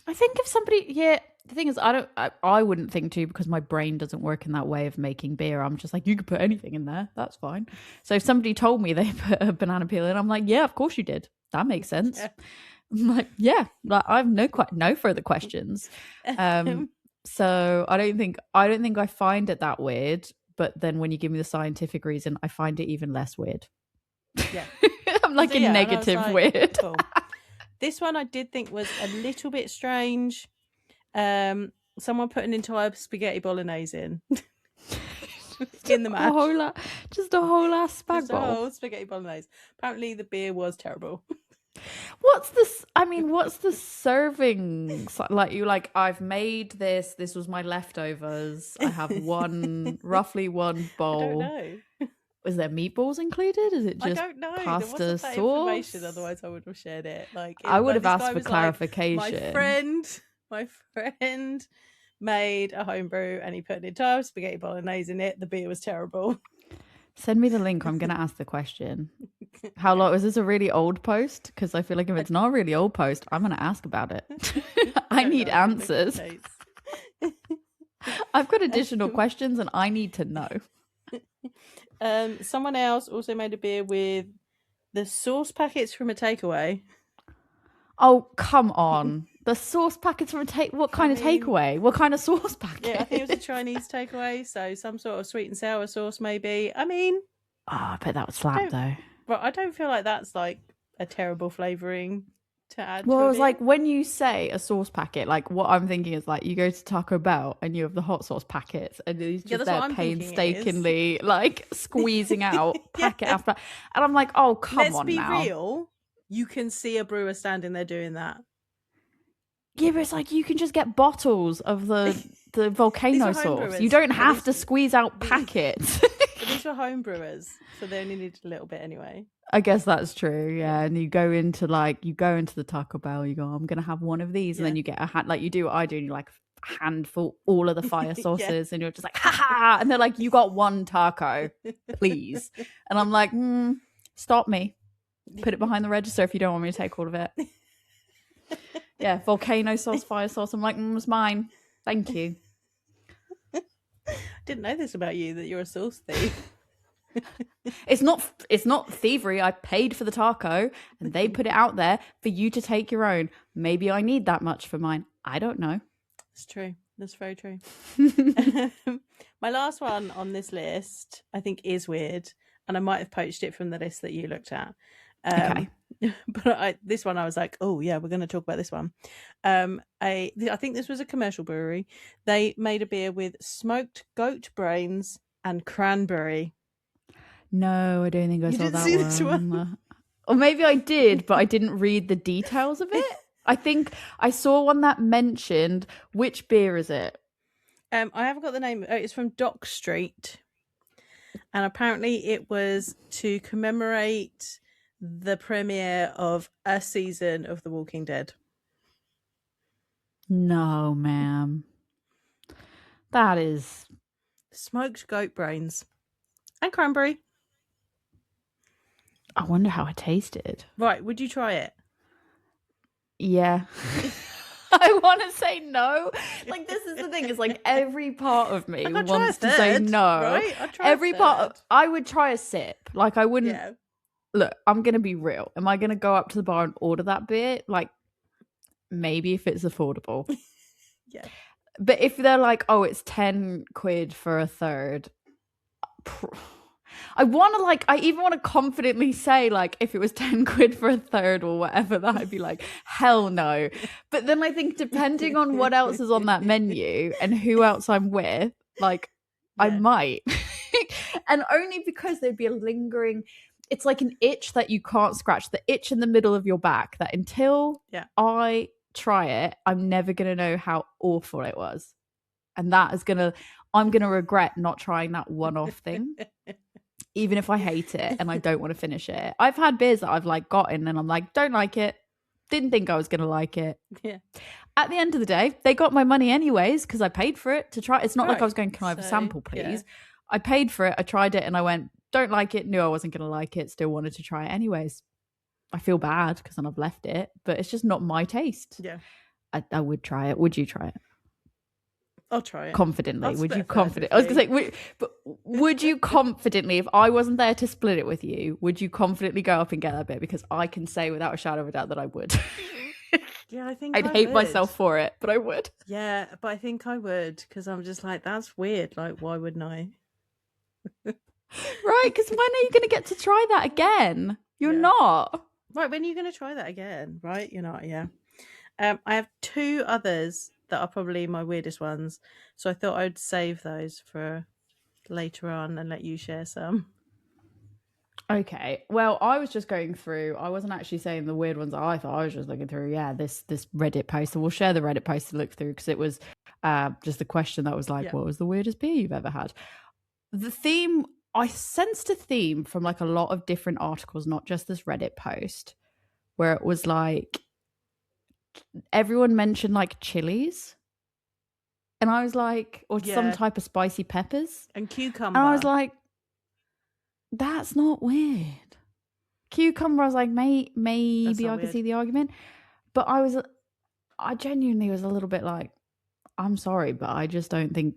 Speaker 2: I think if somebody, the thing is, I wouldn't think to, because my brain doesn't work in that way of making beer. I'm just like, you could put anything in there, that's fine. So if somebody told me they put a banana peel in, I'm like, yeah, of course you did, that makes sense. I'm like, yeah, like, I have no further questions. So I don't think I find it that weird, but then when you give me the scientific reason, I find it even less weird.
Speaker 1: Yeah.
Speaker 2: I'm like a negative weird.
Speaker 1: Cool. This one I did think was a little bit strange. Someone put an entire spaghetti bolognese in the mash.
Speaker 2: Just a whole ass spag bowl.
Speaker 1: A whole spaghetti bolognese. Apparently the beer was terrible.
Speaker 2: What's the serving like? You like, I've made this was my leftovers, I have roughly one bowl.
Speaker 1: I don't know.
Speaker 2: Is there meatballs incled? Is it just
Speaker 1: I don't know.
Speaker 2: Pasta
Speaker 1: there wasn't that
Speaker 2: sauce?
Speaker 1: Information, otherwise I would have shared it.
Speaker 2: I would have asked for clarification.
Speaker 1: Like, my friend made a homebrew and he put an entire spaghetti bolognese in it. The beer was terrible.
Speaker 2: Send me the link. I'm going to ask the question. How long is this? A really old post? Because I feel like if it's not a really old post, I'm going to ask about it. I need answers. I've got additional questions and I need to know.
Speaker 1: Someone else also made a beer with the sauce packets from a takeaway.
Speaker 2: Oh, come on. The sauce packets from what kind of takeaway? What kind of sauce packet?
Speaker 1: Yeah, I think it was a Chinese takeaway, so some sort of sweet and sour sauce maybe. I mean...
Speaker 2: I bet that would slap though.
Speaker 1: But I don't feel like that's like a terrible flavouring to add.
Speaker 2: Well, it's like when you say a sauce packet, like what I'm thinking is like you go to Taco Bell and you have the hot sauce packets and he's just there painstakingly like squeezing out packet after, and I'm like, oh come on now.
Speaker 1: Let's be real. You can see a brewer standing there doing that.
Speaker 2: Yeah, but it's like you can just get bottles of the volcano sauce. You don't have to squeeze out packets.
Speaker 1: But these were home brewers, so they only needed a little bit anyway.
Speaker 2: I guess that's true, yeah. And you go into the Taco Bell, you go, I'm gonna have one of these, and then you get a hand, like you do what I do, and you like handful all of the fire sauces, and you're just like, ha ha, and they're like, you got one taco, please. And I'm like, stop me, put it behind the register if you don't want me to take all of it. Yeah, volcano sauce, fire sauce. I'm like, it's mine, thank you.
Speaker 1: Didn't know this about you, that you're a sauce thief.
Speaker 2: It's not thievery. I paid for the taco and they put it out there for you to take your own. Maybe I need that much for mine. I don't know.
Speaker 1: It's true. That's very true. My last one on this list, I think, is weird, and I might have poached it from the list that you looked at.
Speaker 2: Okay.
Speaker 1: But this one I was like, oh yeah, we're going to talk about this one. I think this was a commercial brewery. They made a beer with smoked goat brains and cranberry.
Speaker 2: No, I don't think I
Speaker 1: You
Speaker 2: saw
Speaker 1: didn't
Speaker 2: that
Speaker 1: see this one?
Speaker 2: one. Or maybe I did, but I didn't read the details of it. I think I saw one that mentioned, which beer is it?
Speaker 1: I haven't got the name. It's from Dock Street, and apparently it was to commemorate the premiere of a season of The Walking Dead.
Speaker 2: No, ma'am. That is
Speaker 1: Smoked goat brains and cranberry.
Speaker 2: I wonder how it tasted.
Speaker 1: Right, would you try it?
Speaker 2: Yeah. I want to say no. Like, this is the thing. It's like every part of me wants to say no.
Speaker 1: Right?
Speaker 2: Every part. I would try a sip. Like, I wouldn't.
Speaker 1: Yeah.
Speaker 2: Look, I'm going to be real. Am I going to go up to the bar and order that beer? Like, maybe if it's affordable.
Speaker 1: Yeah.
Speaker 2: But if they're like, oh, it's 10 quid for a third. I even want to confidently say, like, if it was 10 quid for a third or whatever, that I'd be like, hell no. But then I think depending on what else is on that menu and who else I'm with, like, yeah. I might. And only because there'd be a lingering, it's like an itch that you can't scratch, the itch in the middle of your back that until I try it, I'm never going to know how awful it was. And I'm going to regret not trying that one-off thing. Even if I hate it and I don't want to finish it. I've had beers that I've like gotten and I'm like, don't like it. Didn't think I was going to like it.
Speaker 1: Yeah.
Speaker 2: At the end of the day, they got my money anyways because I paid for it to try. It's not like I was going, can I have a sample, please? Yeah. I paid for it. I tried it and I went, don't like it. Knew I wasn't going to like it. Still wanted to try it anyways. I feel bad because then I've left it, but it's just not my taste.
Speaker 1: Yeah.
Speaker 2: I would try it. Would you try it?
Speaker 1: I'll try it.
Speaker 2: Confidently. Would you confidently? I was going to say, would you confidently, if I wasn't there to split it with you, would you confidently go up and get that bit? Because I can say without a shadow of a doubt that I would.
Speaker 1: Yeah, I think
Speaker 2: I'd hate myself for it, but I would.
Speaker 1: Yeah, but I think I would because I'm just like, that's weird. Like, why wouldn't I?
Speaker 2: Right, because when are you going to get to try that again? You're not.
Speaker 1: Right, when are you going to try that again? Right, you're not, yeah. I have two others that are probably my weirdest ones. So I thought I'd save those for later on and let you share some.
Speaker 2: Okay. Well, I was just going through, I wasn't actually saying the weird ones I thought. I was just looking through, this Reddit post. So we'll share the Reddit post to look through because it was just a question that was like, what was the weirdest beer you've ever had? The theme, I sensed a theme from like a lot of different articles, not just this Reddit post, where it was like, everyone mentioned like chilies. And I was like, or some type of spicy peppers.
Speaker 1: And cucumber.
Speaker 2: And I was like, that's not weird. Cucumber, I was like, maybe I could see the argument. But I genuinely was a little bit like, I'm sorry, but I just don't think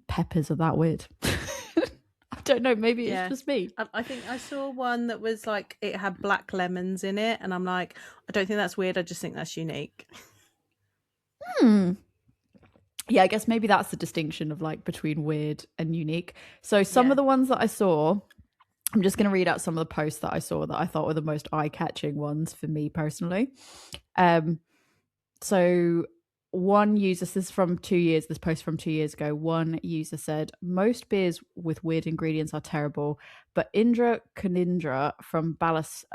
Speaker 2: peppers are that weird. I don't know, maybe it's just me.
Speaker 1: I think I saw one that was like, it had black lemons in it. And I'm like, I don't think that's weird. I just think that's unique.
Speaker 2: Yeah, I guess maybe that's the distinction of like between weird and unique. So some of the ones that I saw, I'm just going to read out some of the posts that I saw that I thought were the most eye-catching ones for me personally. So one user, this is from 2 years, this post from 2 years ago, one user said, most beers with weird ingredients are terrible, but Indra Kanindra from Ballast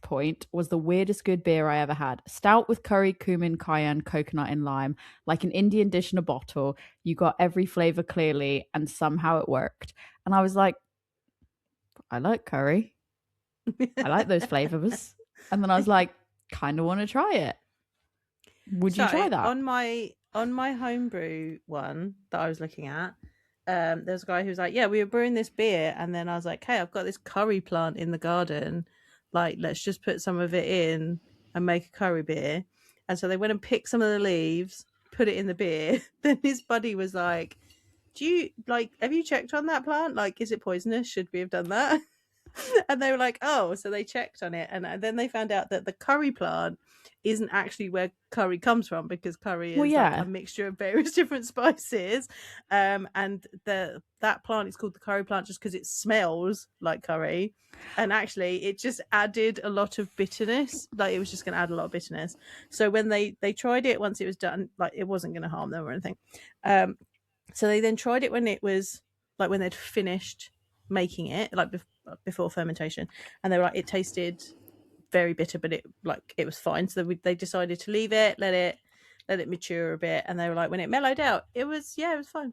Speaker 2: Point was the weirdest good beer I ever had. Stout with curry, cumin, cayenne, coconut, and lime, like an Indian dish in a bottle. You got every flavor clearly, and somehow it worked. And I was like, I like curry. I like those flavors. And then I was like, kind of want to try it. Would you try that?
Speaker 1: On my homebrew one that I was looking at, there's a guy who was like, yeah, we were brewing this beer, and then I was like, hey, I've got this curry plant in the garden. Like, let's just put some of it in and make a curry beer. And so they went and picked some of the leaves, put it in the beer. Then his buddy was like, have you checked on that plant? Like, is it poisonous? Should we have done that? And they were like, oh, so they checked on it. And then they found out that the curry plant isn't actually where curry comes from, because curry is like a mixture of various different spices. And that plant is called the curry plant just because it smells like curry. And actually, it just added a lot of bitterness. Like, it was just going to add a lot of bitterness. So when they tried it once it was done, like, it wasn't going to harm them or anything. So they then tried it when it was like when they'd finished making it, like before fermentation, and they were like, it tasted very bitter, but it was fine. So they decided to leave it, let it mature a bit, and they were like, when it mellowed out, it was fine.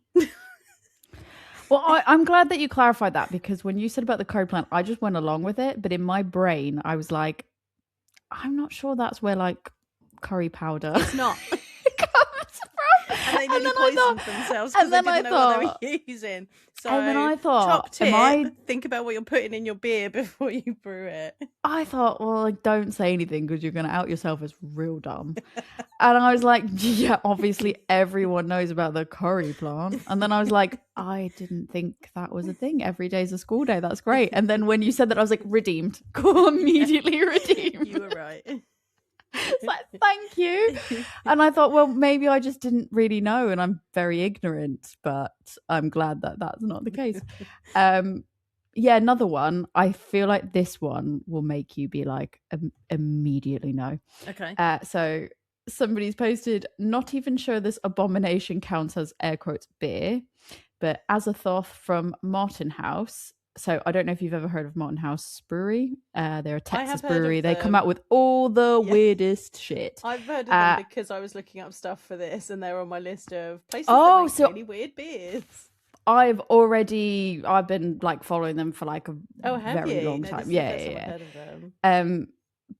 Speaker 2: Well, I'm glad that you clarified that, because when you said about the curry plant, I just went along with it, but in my brain, I was like, I'm not sure that's where like curry powder.
Speaker 1: It's not.
Speaker 2: comes from.
Speaker 1: And they nearly poisoned themselves because they didn't know what they were using. So,
Speaker 2: and then I thought,
Speaker 1: top tip, think about what you're putting in your beer before you brew it.
Speaker 2: I thought, well, like, don't say anything because you're going to out yourself as real dumb. And I was like, yeah, obviously everyone knows about the curry plant. And then I was like, I didn't think that was a thing. Every day's a school day. That's great. And then when you said that, I was like, redeemed. Cool, immediately redeemed.
Speaker 1: You were right.
Speaker 2: It's like, thank you. And I thought, well, maybe I just didn't really know and I'm very ignorant, but I'm glad that that's not the case. Yeah, another one. I feel like this one will make you be like, immediately no.
Speaker 1: Okay.
Speaker 2: So somebody's posted, not even sure this abomination counts as air quotes beer, but Azathoth from Martin House. So I don't know if you've ever heard of Martin House Brewery. They're a Texas brewery. They come out with all the weirdest shit.
Speaker 1: I've heard of them because I was looking up stuff for this, and they're on my list of places that make really weird beers.
Speaker 2: I've been like following them for like a very long time. Yeah.
Speaker 1: Heard of them.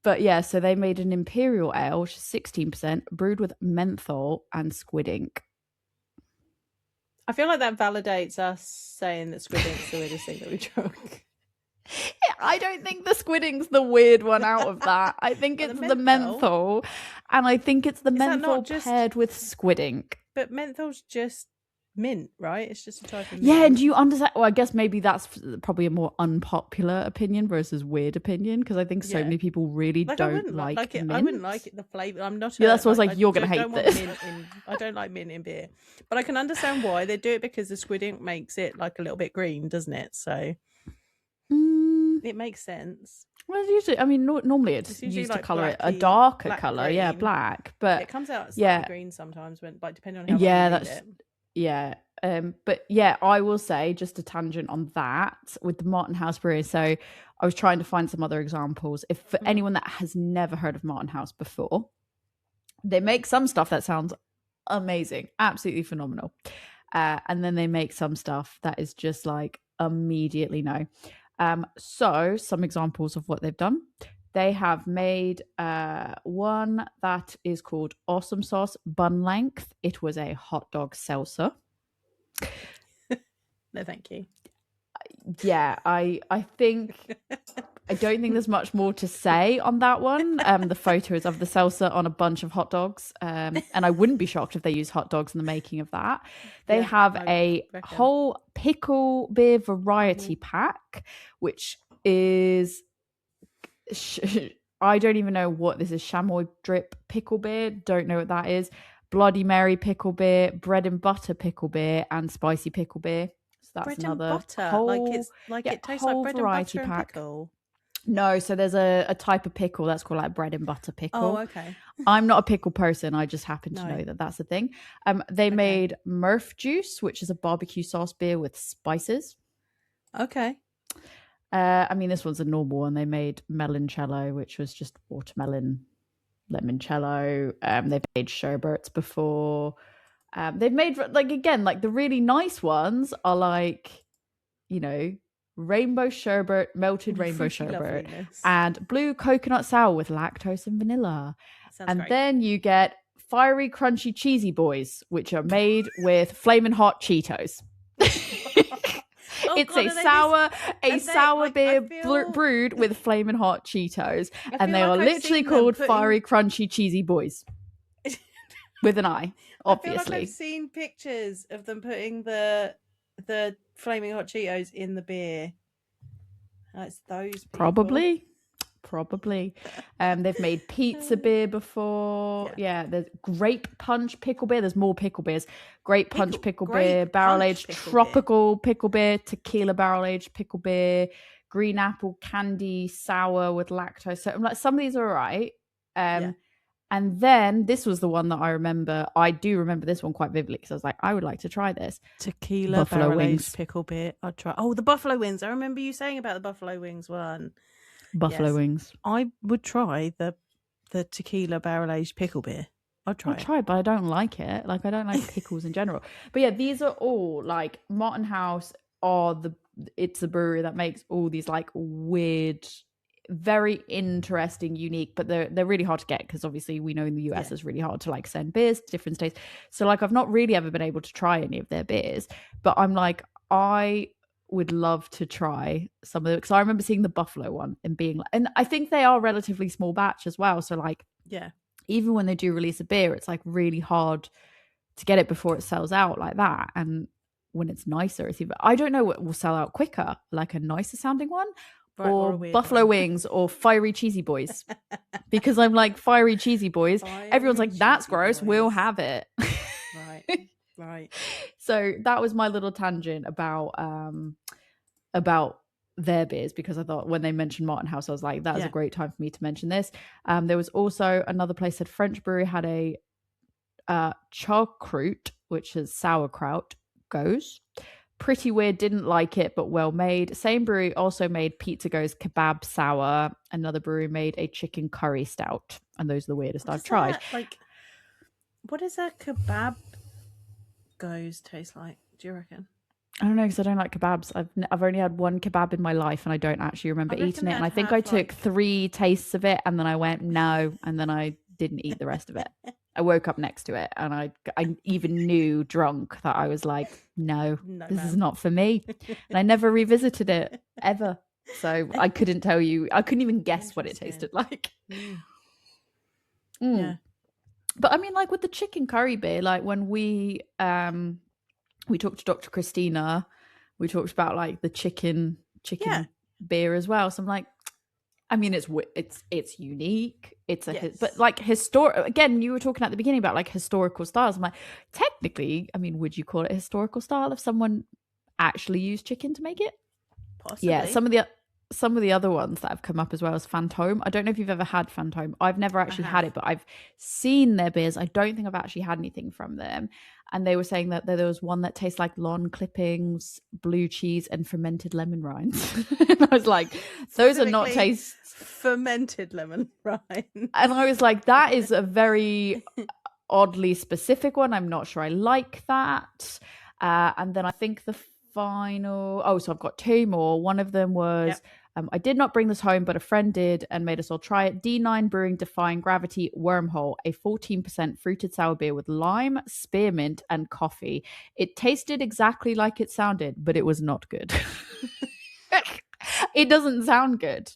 Speaker 2: But yeah, so they made an imperial ale, which is 16%, brewed with menthol and squid ink.
Speaker 1: I feel like that validates us saying that squid ink's the weirdest thing that we drunk.
Speaker 2: I don't think the squid ink's the weird one out of that. I think it's the menthol, and I think it's the menthol paired with squid ink.
Speaker 1: But menthol's just mint, right? It's just a type of mint.
Speaker 2: Yeah, and do you understand? Well, I guess maybe that's probably a more unpopular opinion versus weird opinion, because I think so many people really don't like mint.
Speaker 1: I wouldn't like it, the flavour. I'm not.
Speaker 2: Yeah, that's what I was like, you're going to hate this.
Speaker 1: I don't like mint in beer. But I can understand why. They do it because the squid ink makes it like a little bit green, doesn't it? So it makes sense.
Speaker 2: Well, usually, I mean, normally it's used to colour it a darker colour. Yeah, black. But
Speaker 1: it comes out slightly green sometimes, when like depending on how long you read it.
Speaker 2: Yeah. But yeah, I will say, just a tangent on that with the Martin House Brewery. So I was trying to find some other examples. If for anyone that has never heard of Martin House before, they make some stuff that sounds amazing, absolutely phenomenal. And then they make some stuff that is just like immediately no. So some examples of what they've done. They have made one that is called Awesome Sauce Bun Length. It was a hot dog seltzer.
Speaker 1: No, thank you.
Speaker 2: Yeah, I think I don't think there's much more to say on that one. The photo is of the seltzer on a bunch of hot dogs, and I wouldn't be shocked if they use hot dogs in the making of that. They have a whole pickle beer variety pack, which is I don't even know what this is. Chamois drip pickle beer, don't know what that is. Bloody Mary pickle beer, bread and butter pickle beer, and spicy pickle beer. So that's
Speaker 1: bread
Speaker 2: another
Speaker 1: and butter.
Speaker 2: Whole,
Speaker 1: it tastes like bread and butter and pickle.
Speaker 2: No, so there's a type of pickle that's called like bread and butter pickle.
Speaker 1: Oh, okay.
Speaker 2: I'm not a pickle person. I just happen to know that that's a thing. They made Murph Juice, which is a barbecue sauce beer with spices.
Speaker 1: Okay.
Speaker 2: I mean, this one's a normal one. They made Meloncello, which was just watermelon, limoncello. They've made sherbets before. They've made, like, again, like the really nice ones are like, you know, rainbow sherbet, melted rainbow sherbet, and blue coconut sour with lactose and vanilla. And great. Then you get fiery, crunchy, cheesy boys, which are made with flaming hot Cheetos. It's a sour beer brewed with flaming hot Cheetos, and they are literally called fiery, crunchy, cheesy boys with an I. Obviously,
Speaker 1: I feel like I've seen pictures of them putting the flaming hot Cheetos in the beer. It's those people.
Speaker 2: Probably. They've made pizza beer before. Yeah, there's grape punch pickle beer. There's more pickle beers. Grape punch pickle beer, barrel aged tropical pickle beer, tequila barrel aged pickle beer, green apple candy sour with lactose. So I'm like, some of these are all right. And then this was the one that I remember. I do remember this one quite vividly because I was like, I would like to try this.
Speaker 1: Tequila barrel aged pickle beer. I'd try. Oh, the buffalo wings. I remember you saying about the buffalo wings one.
Speaker 2: Buffalo wings.
Speaker 1: I would try the tequila barrel aged pickle beer. I'll try
Speaker 2: it, but I don't like it. Like, I don't like pickles in general. But yeah, these are all like Martin House it's the brewery that makes all these like weird, very interesting, unique, but they're really hard to get because obviously we know in the US it's really hard to like send beers to different states. So like I've not really ever been able to try any of their beers, but I'm like, I would love to try some of it because I remember seeing the buffalo one and being like, and I think they are relatively small batch as well. So like, even when they do release a beer, it's like really hard to get it before it sells out like that. And when it's nicer, it's even, I don't know what will sell out quicker, like a nicer sounding one, or buffalo wings or fiery cheesy boys. Because I'm like, fiery cheesy boys. Everyone's like, that's gross. We'll have it.
Speaker 1: Right.
Speaker 2: So that was my little tangent about their beers, because I thought when they mentioned Martin House, I was like, that was a great time for me to mention this. There was also another place that French Brewery had a charcroute, which is sauerkraut goes. Pretty weird, didn't like it, but well made. Same brewery also made Pizza Goes kebab sour. Another brewery made a chicken curry stout, and those are the weirdest I've tried.
Speaker 1: Like, what does a kebab goes taste like? Do you reckon?
Speaker 2: I don't know, because I don't like kebabs. I've only had one kebab in my life, and I don't actually remember eating it. And I think I took 3 tastes of it, and then I went no, and then I didn't eat the rest of it. I woke up next to it, and I even knew drunk that I was like, no this is not for me. And I never revisited it ever. So I couldn't tell you. I couldn't even guess what it tasted like. Yeah. But I mean, like with the chicken curry beer, like when we talked to Dr. Christina, we talked about like the chicken beer as well. So I'm like, I mean, it's unique. But like historic. Again, you were talking at the beginning about like historical styles. I'm like, technically, I mean, would you call it a historical style if someone actually used chicken to make it?
Speaker 1: Possibly.
Speaker 2: Yeah. Some of the other ones that have come up as well as Fantôme. I don't know if you've ever had Fantôme. I've never actually had it, but I've seen their beers. I don't think I've actually had anything from them. And they were saying that there was one that tastes like lawn clippings, blue cheese, and fermented lemon rinds. And I was like, those are not tastes.
Speaker 1: Fermented lemon rind.
Speaker 2: And I was like, that is a very oddly specific one. I'm not sure I like that. And then I think the final, so I've got 2 more. One of them was I did not bring this home, but a friend did and made us all try it. D9 Brewing Defying Gravity Wormhole, a 14% fruited sour beer with lime, spearmint, and coffee. It tasted exactly like it sounded, but it was not good. It doesn't sound good.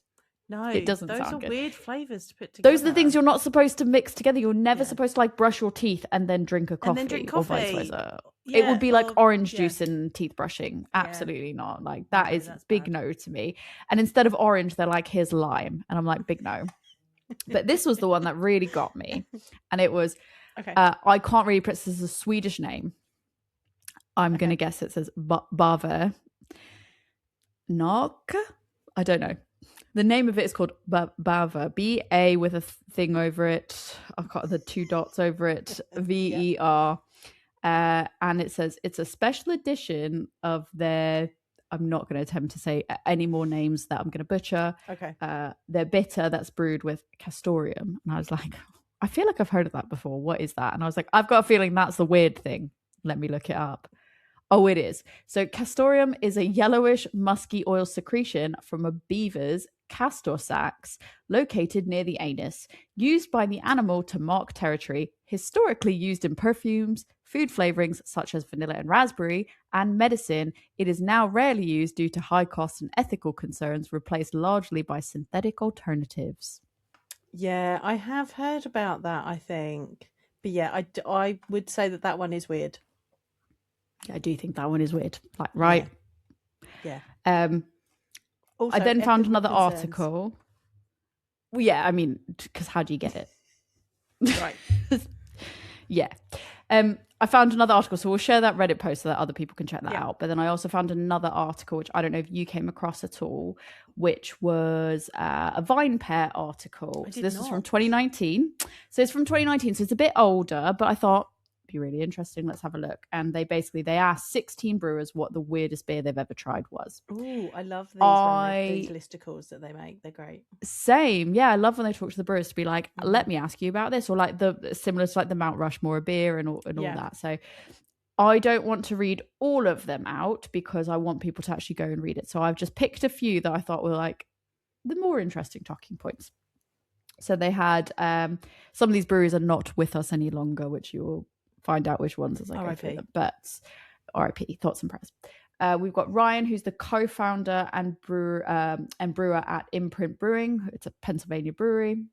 Speaker 1: No,
Speaker 2: it doesn't sound good.
Speaker 1: Those are weird flavors to put together.
Speaker 2: Those are the things you're not supposed to mix together. You're never supposed to like brush your teeth and then drink a coffee,
Speaker 1: and then drink coffee.
Speaker 2: Or vice versa. It would be like orange juice and teeth brushing. Absolutely not. Like that is big bad. No to me. And instead of orange, they're like, here's lime. And I'm like, big no. But this was the one that really got me. And it was, I can't really put this as a Swedish name. I'm going to guess it says Bava. Nog? I don't know. The name of it is called Bava. B-A with a thing over it. I've got the 2 dots over it. V-E-R. And it says it's a special edition of their, I'm not going to attempt to say any more names that I'm going to butcher. Their bitter that's brewed with castoreum. And I was like, I feel like I've heard of that before. What is that? And I was like, I've got a feeling that's the weird thing. Let me look it up. Oh, it is. So castoreum is a yellowish, musky oil secretion from a beaver's castor sacs located near the anus, used by the animal to mark territory, historically used in perfumes, food flavorings such as vanilla and raspberry, and medicine. It is now rarely used due to high costs and ethical concerns, replaced largely by synthetic alternatives.
Speaker 1: Yeah, I have heard about that, I think. But yeah, I would say that one is weird.
Speaker 2: I do think that one is weird. Like, right?
Speaker 1: Yeah. Also,
Speaker 2: I then found
Speaker 1: ethical
Speaker 2: another
Speaker 1: concerns.
Speaker 2: article. Well, yeah, I mean, because how do you get it?
Speaker 1: Right.
Speaker 2: Yeah. I found another article, so we'll share that Reddit post so that other people can check that
Speaker 1: Yeah.
Speaker 2: out. But then I also found another article, which I don't know if you came across at all, which was a Vine Pair article. So this was from 2019. So it's from 2019, so it's a bit older, but I thought it'd be really interesting. Let's have a look. And they asked 16 brewers what the weirdest beer they've ever tried was.
Speaker 1: Oh, I love these listicles that they make. They're great.
Speaker 2: Same. Yeah, I love when they talk to the brewers to be like, let me ask you about this, or like the similar to like the Mount Rushmore beer and all that. So I don't want to read all of them out because I want people to actually go and read it. So I've just picked a few that I thought were like the more interesting talking points. So they had some of these breweries are not with us any longer, which you will find out which ones as I go through them. But RIP, thoughts and prayers. We've got Ryan, who's the co-founder and brewer at Imprint Brewing. It's a Pennsylvania brewery.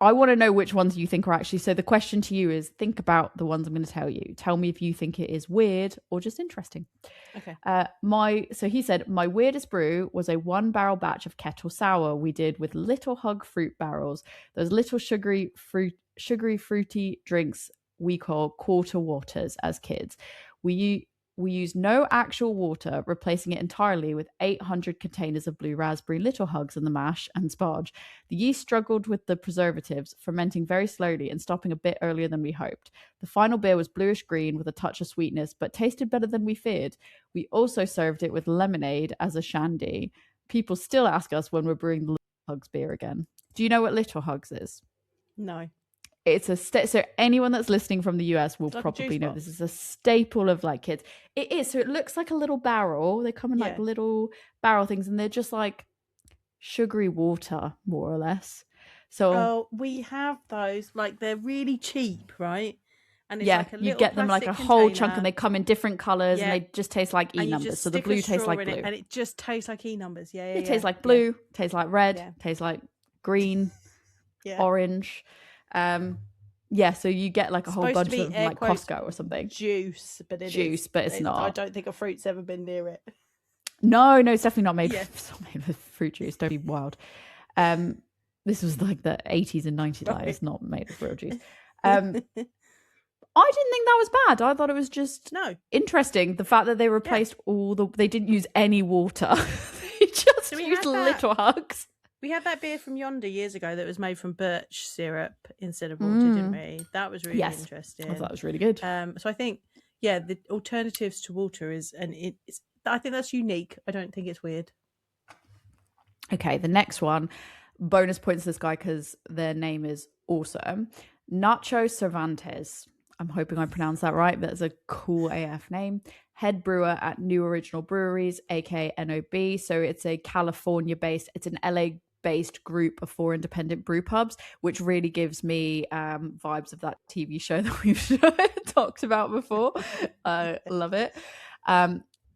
Speaker 2: I want to know which ones you think are actually. So the question to you is: think about the ones I'm going to tell you. Tell me if you think it is weird or just interesting.
Speaker 1: Okay.
Speaker 2: So he said my weirdest brew was a 1-barrel batch of kettle sour we did with Little Hug fruit barrels. Those little sugary fruity drinks we call quarter waters as kids. We use no actual water, replacing it entirely with 800 containers of blue raspberry Little Hugs in the mash and sparge. The yeast struggled with the preservatives, fermenting very slowly and stopping a bit earlier than we hoped. The final beer was bluish green with a touch of sweetness, but tasted better than we feared. We also served it with lemonade as a shandy. People still ask us when we're brewing the Little Hugs beer again. Do you know what Little Hugs is?
Speaker 1: No.
Speaker 2: It's so anyone that's listening from the US will probably know this is a staple of like kids. It is. So it looks like a little barrel. They come in like little barrel things, and they're just like sugary water, more or less. So
Speaker 1: we have those. Like they're really cheap, right?
Speaker 2: And it's like a little you get them like a whole chunk, and they come in different colors, and they just taste like numbers. So the blue tastes like blue,
Speaker 1: and it just tastes like numbers. Yeah,
Speaker 2: it tastes like blue, tastes like red, tastes like green, orange. So you get like a whole bunch of like Costco or something
Speaker 1: juice, but
Speaker 2: it's not.
Speaker 1: I don't think a fruit's ever been near it.
Speaker 2: No, it's definitely not made. It's not made with fruit juice. Don't be wild. This was like the 80s and 90s. Right. It's not made with real juice. I didn't think that was bad. I thought it was just interesting. The fact that they replaced they didn't use any water. They just used Little Hugs.
Speaker 1: We had that beer from Yonder years ago that was made from birch syrup instead of water, didn't we? That was really interesting.
Speaker 2: I thought that was really good.
Speaker 1: So I think, the alternatives to water I think that's unique. I don't think it's weird.
Speaker 2: Okay, the next one, bonus points to this guy because their name is awesome. Nacho Cervantes. I'm hoping I pronounced that right. That's a cool AF name. Head brewer at New Original Breweries, aka NOB. So it's a California-based, it's an LA-based group of 4 independent brew pubs, which really gives me vibes of that TV show that we've talked about before. I love it.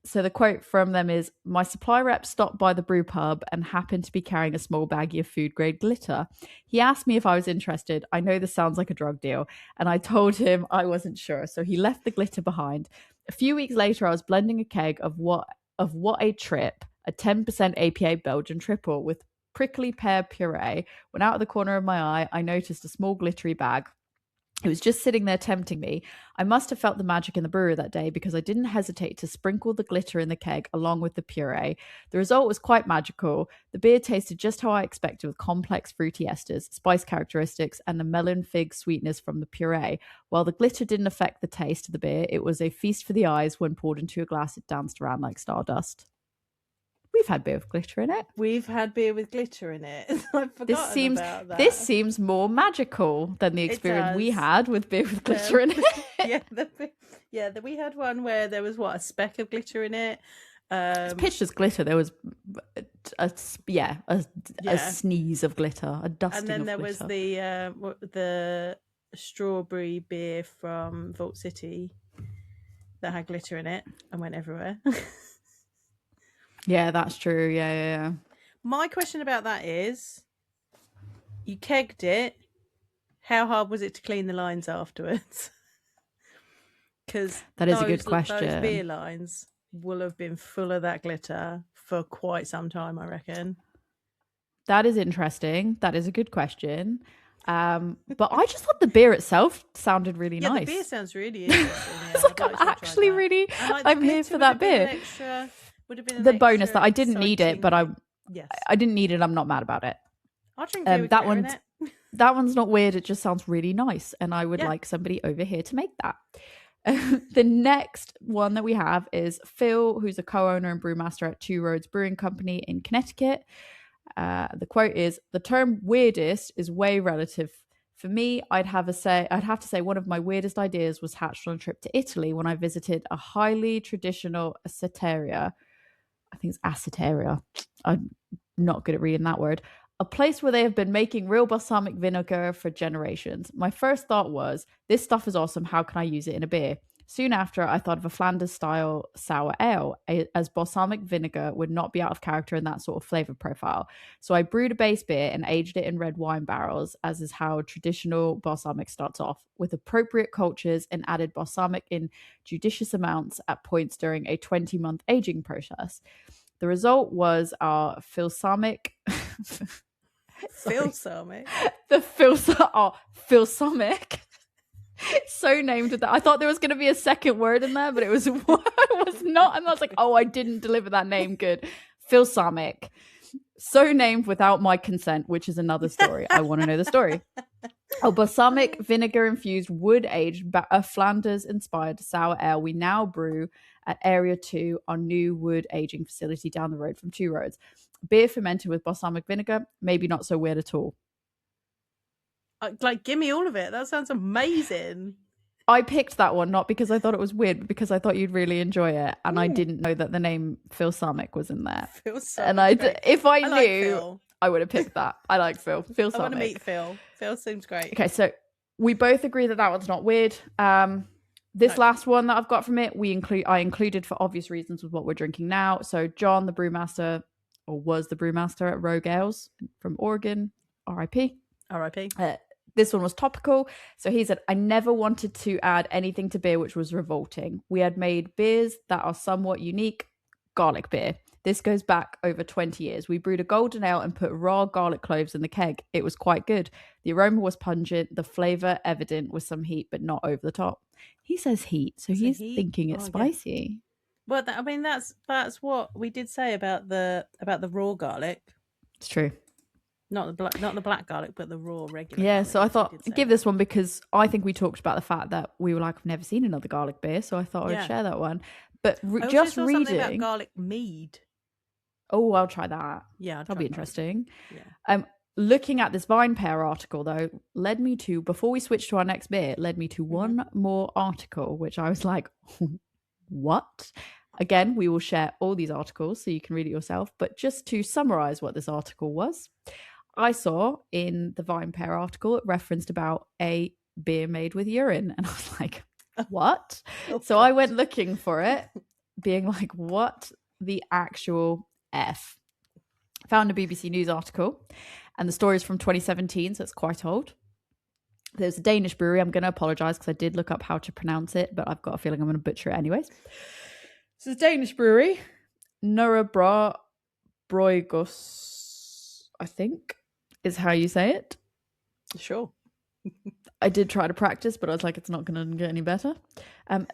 Speaker 2: So the quote from them is, my supply rep stopped by the brew pub and happened to be carrying a small baggie of food grade glitter. He asked me if I was interested. I know this sounds like a drug deal, and I told him I wasn't sure. So he left the glitter behind. A few weeks later, I was blending a keg of what a trip, a 10% APA Belgian triple with prickly pear puree. When out of the corner of my eye, I noticed a small glittery bag. It was just sitting there tempting me. I must have felt the magic in the brewery that day because I didn't hesitate to sprinkle the glitter in the keg along with the puree. The result was quite magical. The beer tasted just how I expected, with complex fruity esters, spice characteristics, and a melon fig sweetness from the puree. While the glitter didn't affect the taste of the beer, it was a feast for the eyes. When poured into a glass, it danced around like stardust. We've had beer with glitter in it.
Speaker 1: We've had beer with glitter in it. I've forgotten about that.
Speaker 2: This seems more magical than the experience we had with beer with glitter in it.
Speaker 1: We had one where there was a speck of glitter in it.
Speaker 2: It's pitched as glitter. There was a sneeze of glitter, a dusting of glitter.
Speaker 1: And then there was the strawberry beer from Vault City that had glitter in it and went everywhere.
Speaker 2: Yeah, that's true. Yeah.
Speaker 1: My question about that is, you kegged it. How hard was it to clean the lines afterwards? Because
Speaker 2: that is a good question.
Speaker 1: Those beer lines, will have been full of that glitter for quite some time, I reckon.
Speaker 2: That is interesting. That is a good question. But I just thought the beer itself sounded really nice.
Speaker 1: Yeah, the beer sounds really interesting. Yeah,
Speaker 2: it's like I'm actually really, I'm here for that beer.
Speaker 1: Would have been
Speaker 2: the bonus that I didn't need it, but I didn't need it. I'm not mad about it.
Speaker 1: I'll drink beer with that one.
Speaker 2: That one's not weird. It just sounds really nice, and I would like somebody over here to make that. The next one that we have is Phil, who's a co-owner and brewmaster at Two Roads Brewing Company in Connecticut. The quote is, "The term weirdest is way relative. For me, I'd have to say one of my weirdest ideas was hatched on a trip to Italy when I visited a highly traditional acetaria. I think it's acetaria. I'm not good at reading that word. A place where they have been making real balsamic vinegar for generations. My first thought was, this stuff is awesome. How can I use it in a beer? Soon after, I thought of a Flanders-style sour ale, as balsamic vinegar would not be out of character in that sort of flavor profile. So I brewed a base beer and aged it in red wine barrels, as is how traditional balsamic starts off, with appropriate cultures and added balsamic in judicious amounts at points during a 20-month aging process. The result was our balsamic..."
Speaker 1: Balsamic.
Speaker 2: Balsamic. So named with that. I thought there was going to be a second word in there, but it was not. And I was like, oh, I didn't deliver that name good. Balsamic. So named without my consent, which is another story. I want to know the story. A balsamic vinegar infused wood aged Flanders inspired sour ale we now brew at Area 2, our new wood aging facility down the road from Two Roads. Beer fermented with balsamic vinegar, maybe not so weird at all.
Speaker 1: Like, give me all of it. That sounds amazing.
Speaker 2: I picked that one not because I thought it was weird, but because I thought you'd really enjoy it, and I didn't know that the name balsamic was in there. And if I knew, I would have picked that. I like Phil. Balsamic.
Speaker 1: I want to meet Phil. Phil seems great.
Speaker 2: Okay, so we both agree that one's not weird. This last one that I've got from it, I included for obvious reasons with what we're drinking now. So John, the brewmaster, or was the brewmaster at Rogue Ales from Oregon, R.I.P.
Speaker 1: R.I.P.
Speaker 2: This one was topical. So he said, I never wanted to add anything to beer which was revolting. We had made beers that are somewhat unique. Garlic beer. This goes back over 20 years. We brewed a golden ale and put raw garlic cloves in the keg. It was quite good. The aroma was pungent, the flavour evident with some heat, but not over the top. He says heat, so he's thinking it's spicy.
Speaker 1: Yeah. Well, I mean, that's what we did say about the raw garlic.
Speaker 2: It's true.
Speaker 1: Not the black garlic, but the raw regular.
Speaker 2: Yeah, so I thought I'd give this one because I think we talked about the fact that we were like, I've never seen another garlic beer, so I thought I would share that one. But just reading about
Speaker 1: garlic mead.
Speaker 2: Oh, I'll try that.
Speaker 1: Yeah,
Speaker 2: that'll be interesting.
Speaker 1: Yeah.
Speaker 2: Looking at this Vine Pair article though, led me to, before we switch to our next beer, one more article, which I was like, what? Again, we will share all these articles so you can read it yourself. But just to summarize what this article was, I saw in the Vine Pair article, it referenced about a beer made with urine. And I was like, what? So I went looking for it, being like, what the actual F? Found a BBC News article, and the story is from 2017, so it's quite old. There's a Danish brewery. I'm going to apologise because I did look up how to pronounce it, but I've got a feeling I'm going to butcher it anyways. So the Danish brewery, Nørrebro Bryghus, I think is how you say it.
Speaker 1: Sure.
Speaker 2: I did try to practice, but I was like, it's not going to get any better.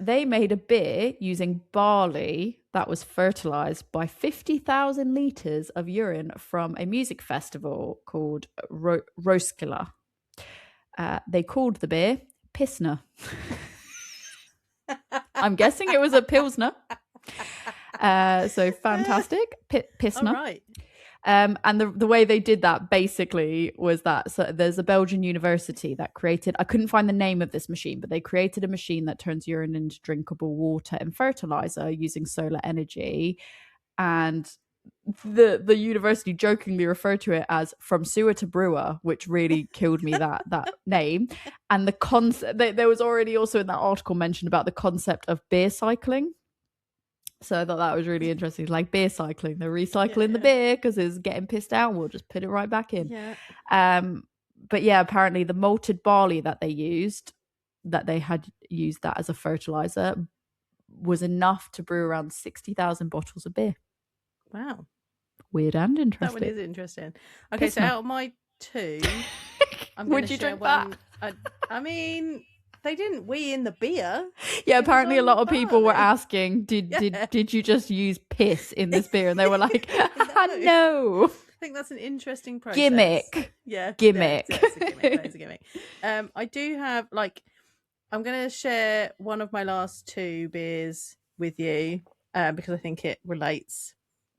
Speaker 2: They made a beer using barley that was fertilized by 50,000 litres of urine from a music festival called Roskilde. They called the beer Pilsner. I'm guessing it was a Pilsner. So fantastic. Pilsner.
Speaker 1: All right.
Speaker 2: And the way they did that basically was that, so there's a Belgian university that created, I couldn't find the name of this machine, but they created a machine that turns urine into drinkable water and fertilizer using solar energy. And the university jokingly referred to it as from sewer to brewer, which really killed me, that name. And the concept, there was already also in that article mentioned about the concept of beer cycling. So I thought that was really interesting. Like beer cycling, they're recycling the beer because it's getting pissed out. We'll just put it right back in.
Speaker 1: Yeah.
Speaker 2: But yeah, apparently the malted barley that they had used that as a fertilizer, was enough to brew around 60,000 bottles of beer.
Speaker 1: Wow.
Speaker 2: Weird and interesting.
Speaker 1: That one is interesting. Okay, so out of my 2, I'm going to share one. I mean, they didn't wee in the beer.
Speaker 2: Yeah, apparently a lot of people were asking, did you just use piss in this beer? And they were like, no.
Speaker 1: I think that's an interesting process.
Speaker 2: Gimmick.
Speaker 1: Yeah.
Speaker 2: Gimmick.
Speaker 1: Yeah, it's a gimmick. That is a gimmick. I do have, like, I'm going to share one of my last 2 beers with you because I think it relates.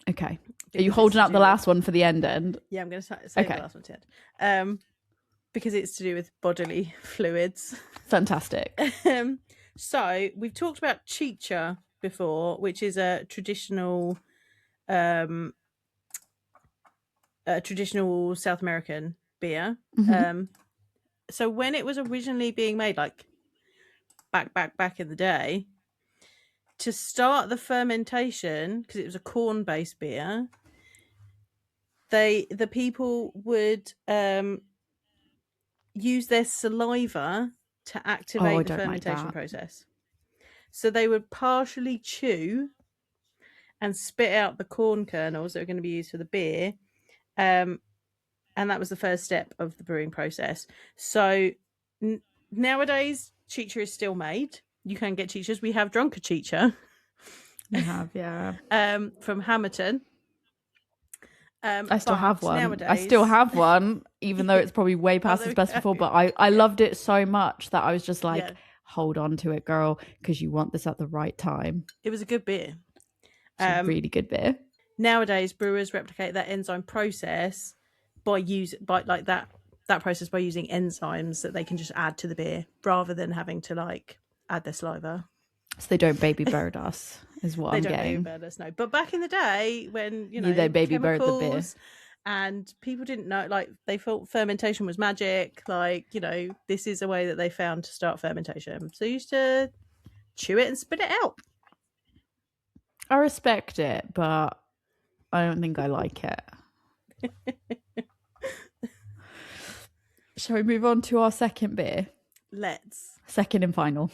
Speaker 2: Okay. Are you holding up the last one for the end?
Speaker 1: Yeah, I'm going to say the last one to end. Because it's to do with bodily fluids.
Speaker 2: Fantastic.
Speaker 1: So we've talked about chicha before, which is a traditional South American beer.
Speaker 2: Mm-hmm.
Speaker 1: So when it was originally being made, like back in the day, to start the fermentation, because it was a corn-based beer, the people would use their saliva to activate the fermentation process. So they would partially chew and spit out the corn kernels that are going to be used for the beer. And that was the first step of the brewing process. So nowadays, chicha is still made. You can get chichas. We have drunk a chicha.
Speaker 2: We have, yeah.
Speaker 1: From Hamilton.
Speaker 2: I still have one.
Speaker 1: Nowadays...
Speaker 2: I still have one, even though it's probably way past its best before. But I loved it so much that I was just like, hold on to it, girl, because you want this at the right time.
Speaker 1: It was a good beer.
Speaker 2: It's a really good beer.
Speaker 1: Nowadays, brewers replicate that enzyme process by that process by using enzymes that they can just add to the beer rather than having to like add their saliva.
Speaker 2: So they don't baby bird us, is what I'm getting. They don't baby
Speaker 1: bird us, no. But back in the day, when
Speaker 2: they baby bird the beer,
Speaker 1: and people didn't know, like they thought fermentation was magic. Like this is a way that they found to start fermentation. So you used to chew it and spit it out.
Speaker 2: I respect it, but I don't think I like it. Shall we move on to our second beer?
Speaker 1: Let's.
Speaker 2: Second and final.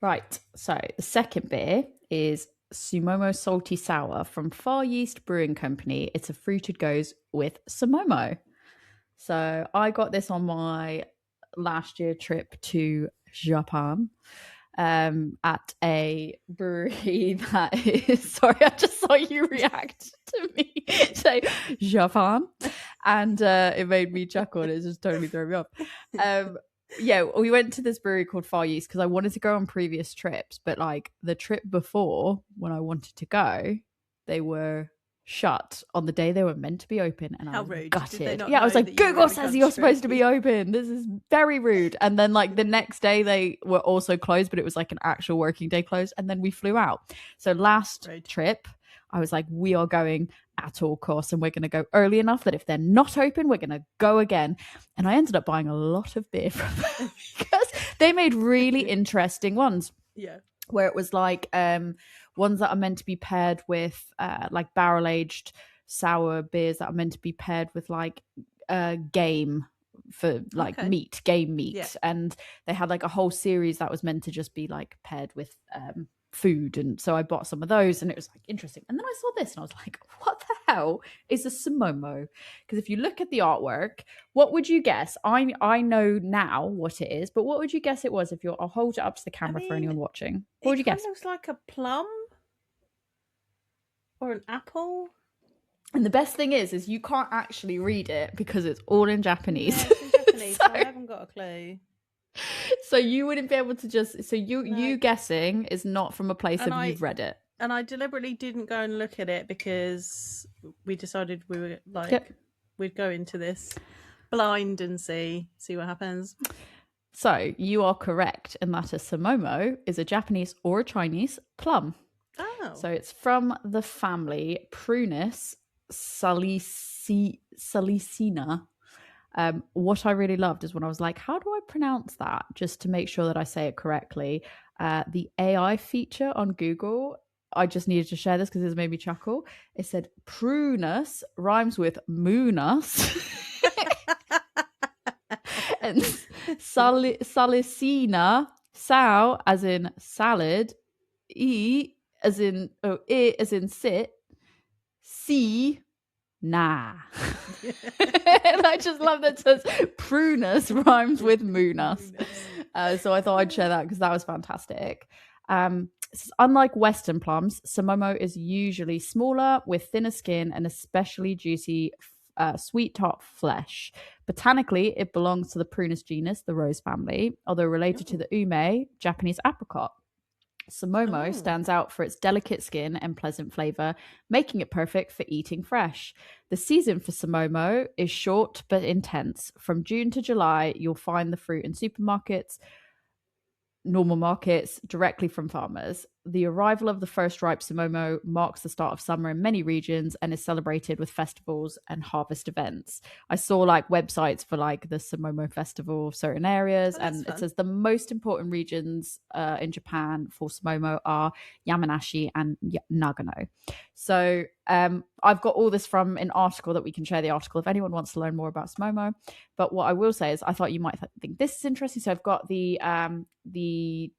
Speaker 2: Right, so the second beer is Sumomo Salty Sour from Far East Brewing Company. It's a fruited goes with Sumomo. So I got this on my last year trip to Japan at a brewery that is... Sorry, I just saw you react to me say Japan. And it made me chuckle and it just totally threw me off. Yeah, we went to this brewery called Far East because I wanted to go on previous trips, but like the trip before, when I wanted to go, they were shut on the day they were meant to be open, and I was gutted. Yeah, I was like, Google says you're supposed to be open. This is very rude. And then like the next day they were also closed, but it was like an actual working day closed, and then we flew out. So last trip, I was like, we are going at all costs, and we're going to go early enough that if they're not open, we're going to go again. And I ended up buying a lot of beer from them because they made really interesting ones.
Speaker 1: Yeah.
Speaker 2: Where it was like ones that are meant to be paired with like barrel aged sour beers that are meant to be paired with like game for like game meat. Yeah. And they had like a whole series that was meant to just be like paired with food, and so I bought some of those, and it was like interesting. And then I saw this and I was like, what the hell is a Sumomo? Because if you look at the artwork, what would you guess? I know now what it is, but what would you guess it was? If I'll hold it up to the camera for anyone watching. What would you guess?
Speaker 1: It looks like a plum or an apple.
Speaker 2: And the best thing is you can't actually read it because it's all in Japanese.
Speaker 1: Yeah, it's in Japanese, so I haven't got a clue.
Speaker 2: So you wouldn't be able to just... So you guessing is not from a place of you've read it.
Speaker 1: And I deliberately didn't go and look at it because we decided we were like... We'd go into this blind and see what happens.
Speaker 2: So you are correct in that a Sumomo is a Japanese or a Chinese plum.
Speaker 1: Oh.
Speaker 2: So it's from the family Prunus salicina. What I really loved is when I was like, how do I pronounce that? Just to make sure that I say it correctly. The AI feature on Google, I just needed to share this because it made me chuckle. It said prunus rhymes with moonus. And salicina, sal as in salad, E as in it as in sit. C nah. And I just love that it says prunus rhymes with moonus. So I thought I'd share that because that was fantastic. Unlike Western plums, Sumomo is usually smaller with thinner skin and especially juicy sweet top flesh. Botanically, it belongs to the Prunus genus, the rose family, although related to the ume, Japanese apricot. Sumomo stands out for its delicate skin and pleasant flavor, making it perfect for eating fresh. The season for Sumomo is short but intense. From June to July, you'll find the fruit in supermarkets, normal markets, directly from farmers. The arrival of the first ripe Sumomo marks the start of summer in many regions and is celebrated with festivals and harvest events. I saw like websites for like the Sumomo festival of certain areas, and it says the most important regions in Japan for Sumomo are Yamanashi and Nagano. So I've got all this from an article that we can share the article if anyone wants to learn more about Sumomo. But what I will say is I thought you might think this is interesting. So I've got the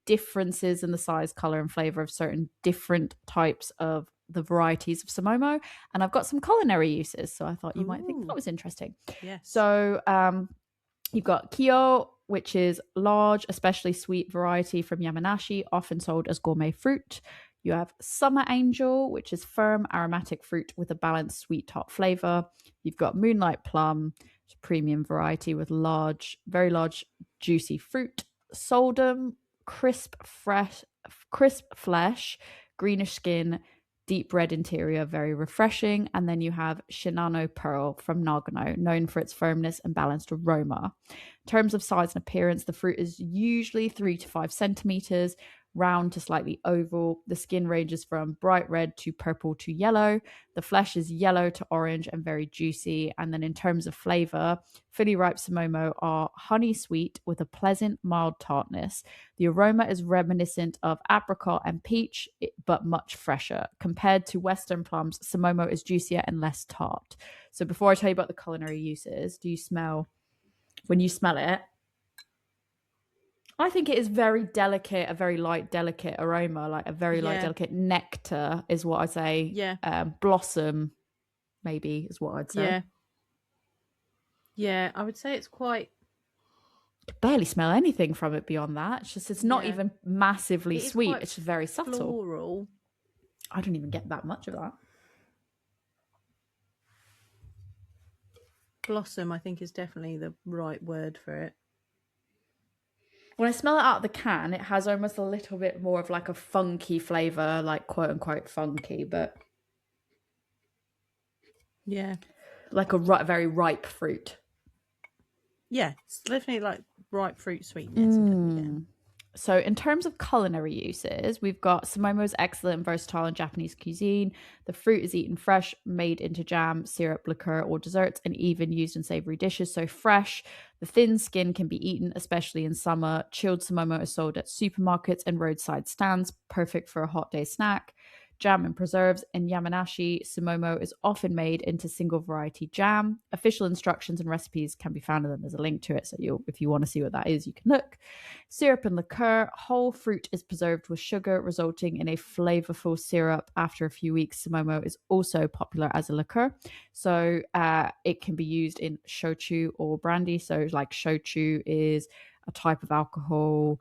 Speaker 2: differences in the size, color, and flavor of certain different types of the varieties of Sumomo, and I've got some culinary uses. So I thought you might think that was interesting.
Speaker 1: Yeah.
Speaker 2: So you've got Kyo, which is large, especially sweet variety from Yamanashi, often sold as gourmet fruit. You have Summer Angel, which is firm aromatic fruit with a balanced sweet top flavor. You've got Moonlight Plum, premium variety with very large, juicy fruit. Soldum, crisp flesh, greenish skin, deep red interior, very refreshing. And then you have Shinano Pearl from Nagano, known for its firmness and balanced aroma. In terms of size and appearance, the fruit is usually 3 to 5 centimeters, round to slightly oval. The skin ranges from bright red to purple to yellow. The flesh is yellow to orange and very juicy. And then in terms of flavor, fully ripe Sumomo are honey sweet with a pleasant mild tartness. The aroma is reminiscent of apricot and peach, but much fresher. Compared to Western plums, Sumomo is juicier and less tart. So before I tell you about the culinary uses, when you smell it, I think it is very delicate, a very light, delicate aroma, like a very light, delicate nectar is what I'd say.
Speaker 1: Yeah.
Speaker 2: Blossom, maybe, is what I'd say.
Speaker 1: Yeah. Yeah, I would say it's quite...
Speaker 2: I could barely smell anything from it beyond that. It's not even massively sweet. It's just very subtle.
Speaker 1: Floral.
Speaker 2: I don't even get that much of that.
Speaker 1: Blossom, I think, is definitely the right word for it.
Speaker 2: When I smell it out of the can, it has almost a little bit more of like a funky flavor, like quote unquote funky, but
Speaker 1: yeah,
Speaker 2: like a very ripe fruit.
Speaker 1: Yeah, it's definitely like ripe fruit sweetness.
Speaker 2: So in terms of culinary uses, we've got Sumomo's excellent and versatile in Japanese cuisine. The fruit is eaten fresh, made into jam, syrup, liqueur, or desserts, and even used in savory dishes. So fresh. The thin skin can be eaten, especially in summer. Chilled Sumomo is sold at supermarkets and roadside stands, perfect for a hot day snack. Jam and preserves. In Yamanashi, Sumomo is often made into single variety jam. Official instructions and recipes can be found, and then there's a link to it. So if you want to see what that is, you can look. Syrup and liqueur. Whole fruit is preserved with sugar, resulting in a flavorful syrup. After a few weeks, Sumomo is also popular as a liqueur. So it can be used in shochu or brandy. So like shochu is a type of alcohol.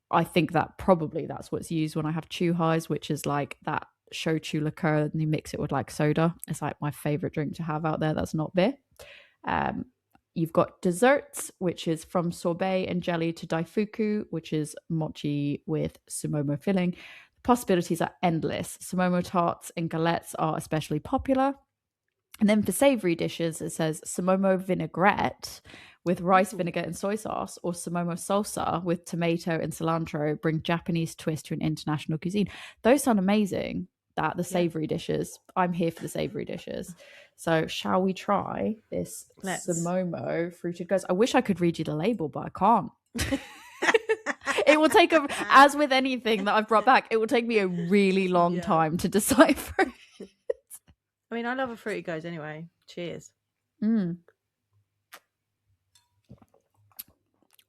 Speaker 2: I think that probably that's what's used when I have chu-hais, which is like that shochu liqueur, and you mix it with like soda. It's like my favorite drink to have out there that's not beer. You've got desserts, which is from sorbet and jelly to daifuku, which is mochi with Sumomo filling. The possibilities are endless. Sumomo tarts and galettes are especially popular. And then for savory dishes, it says Sumomo vinaigrette with rice vinegar and soy sauce, or Sumomo salsa with tomato and cilantro bring Japanese twist to an international cuisine. Those sound amazing. The savory dishes. I'm here for the savory dishes. So shall we try this Sumomo fruited goes? I wish I could read you the label, but I can't. It will take as with anything that I've brought back, it will take me a really long time to decipher.
Speaker 1: I mean, I love a fruity goes anyway. Cheers.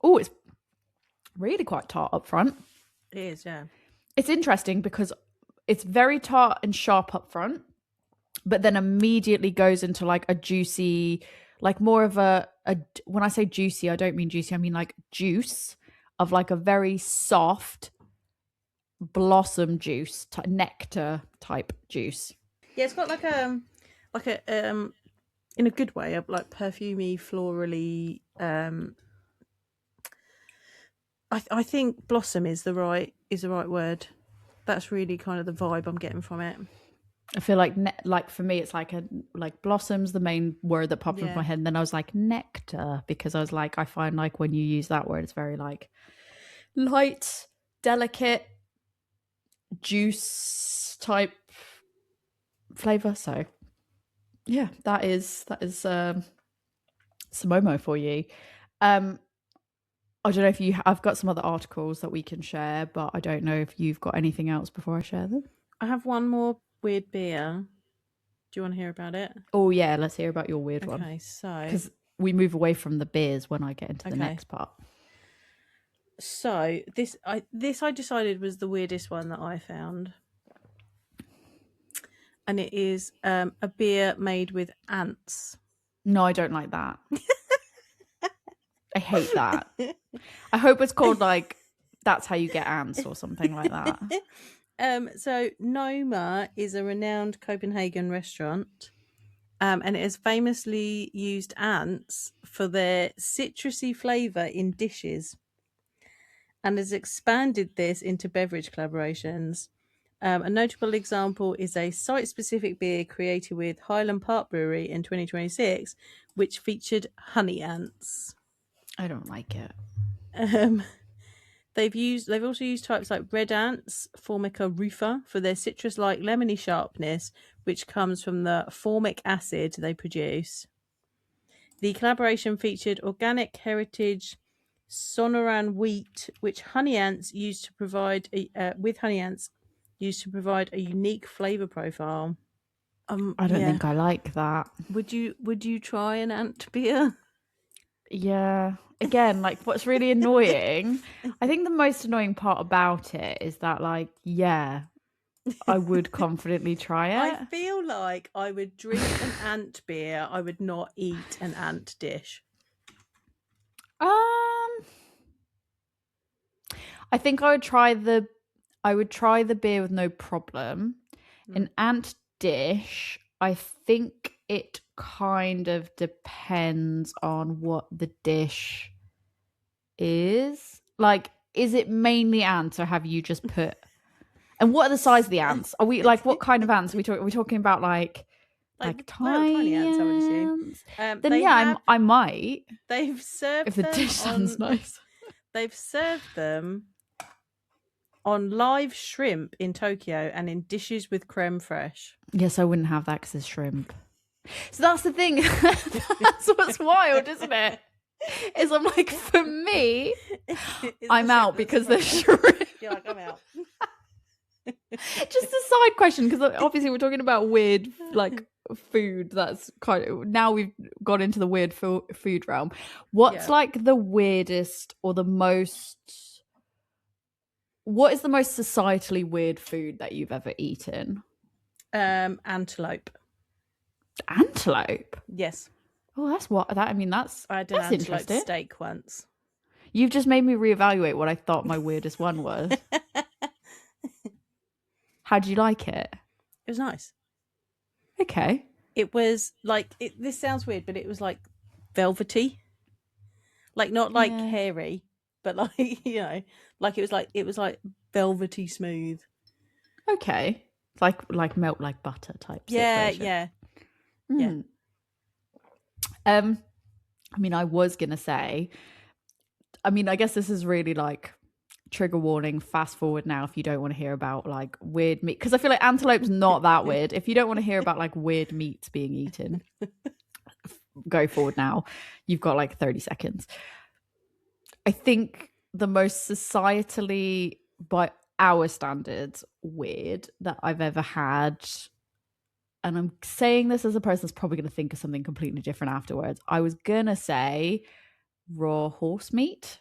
Speaker 2: Oh, it's really quite tart up front.
Speaker 1: It is, yeah.
Speaker 2: It's interesting because it's very tart and sharp up front, but then immediately goes into like a juicy, like more of a when I say juicy, I don't mean juicy, I mean like juice of like a very soft blossom juice, nectar type juice.
Speaker 1: Yeah, it's got like a in a good way, of like perfumey, florally. I think blossom is the right word. That's really kind of the vibe I'm getting from it.
Speaker 2: I feel like for me, it's like blossom's the main word that popped into my head. And then I was like nectar, because I was like, I find like when you use that word, it's very like light, delicate, juice type flavor. So yeah, that is Sumomo for you. I don't know if I've got some other articles that we can share, but I don't know if you've got anything else before I share them.
Speaker 1: I have one more weird beer. Do you want to hear about it?
Speaker 2: Oh yeah, let's hear about your weird one.
Speaker 1: Okay, so
Speaker 2: because we move away from the beers when I get into the next part.
Speaker 1: So this I decided was the weirdest one that I found, and it is a beer made with ants.
Speaker 2: No, I don't like that. I hate that. I hope it's called like That's How You Get Ants or something like that.
Speaker 1: So Noma is a renowned Copenhagen restaurant, and it has famously used ants for their citrusy flavour in dishes, and has expanded this into beverage collaborations. A notable example is a site-specific beer created with Highland Park Brewery in 2026, which featured honey ants.
Speaker 2: I don't like it.
Speaker 1: They've also used types like red ants, Formica rufa, for their citrus-like lemony sharpness, which comes from the formic acid they produce. The collaboration featured organic heritage Sonoran wheat, which honey ants used to provide a unique flavor profile.
Speaker 2: I don't think I like that.
Speaker 1: Would you try an ant beer?
Speaker 2: Yeah. Again, like what's really annoying, I think the most annoying part about it is that like, yeah, I would confidently try it.
Speaker 1: I feel like I would drink an ant beer. I would not eat an ant dish.
Speaker 2: I think I would try the beer with no problem. An ant dish, I think it kind of depends on what the dish is. Like, is it mainly ants, or have you just put? And what are the size of the ants? Are we like, what kind of ants are we talking? Are we talking about like tiny ants? I would assume. Then yeah, I might.
Speaker 1: They've served
Speaker 2: if the dish sounds nice.
Speaker 1: They've served them on live shrimp in Tokyo and in dishes with creme fraiche.
Speaker 2: Yes, I wouldn't have that because it's shrimp. So that's the thing. That's what's wild, isn't it? Is I'm like, for me, I'm out because there's shrimp.
Speaker 1: You're like, I'm out.
Speaker 2: Just a side question, because obviously we're talking about weird like food. That's kind of, now we've got into the weird food realm. What's like the weirdest or the most? What is the most societally weird food that you've ever eaten?
Speaker 1: Antelope.
Speaker 2: Antelope?
Speaker 1: Yes.
Speaker 2: Oh, that's what that. I mean,
Speaker 1: I had an antelope steak once.
Speaker 2: You've just made me reevaluate what I thought my weirdest one was. How did you like it?
Speaker 1: It was nice.
Speaker 2: Okay.
Speaker 1: It was like this sounds weird, but it was like velvety, like not like hairy, but like like it was like velvety smooth.
Speaker 2: Okay, like melt like butter type. Situation.
Speaker 1: Yeah.
Speaker 2: I mean, I was gonna say. I mean, I guess this is really like trigger warning. Fast forward now if you don't want to hear about like weird meat, because I feel like antelope's not that weird. If you don't want to hear about like weird meats being eaten, go forward now. You've got like 30 seconds. I think the most societally, by our standards, weird that I've ever had, and I'm saying this as a person that's probably going to think of something completely different afterwards. I was going to say raw horse meat.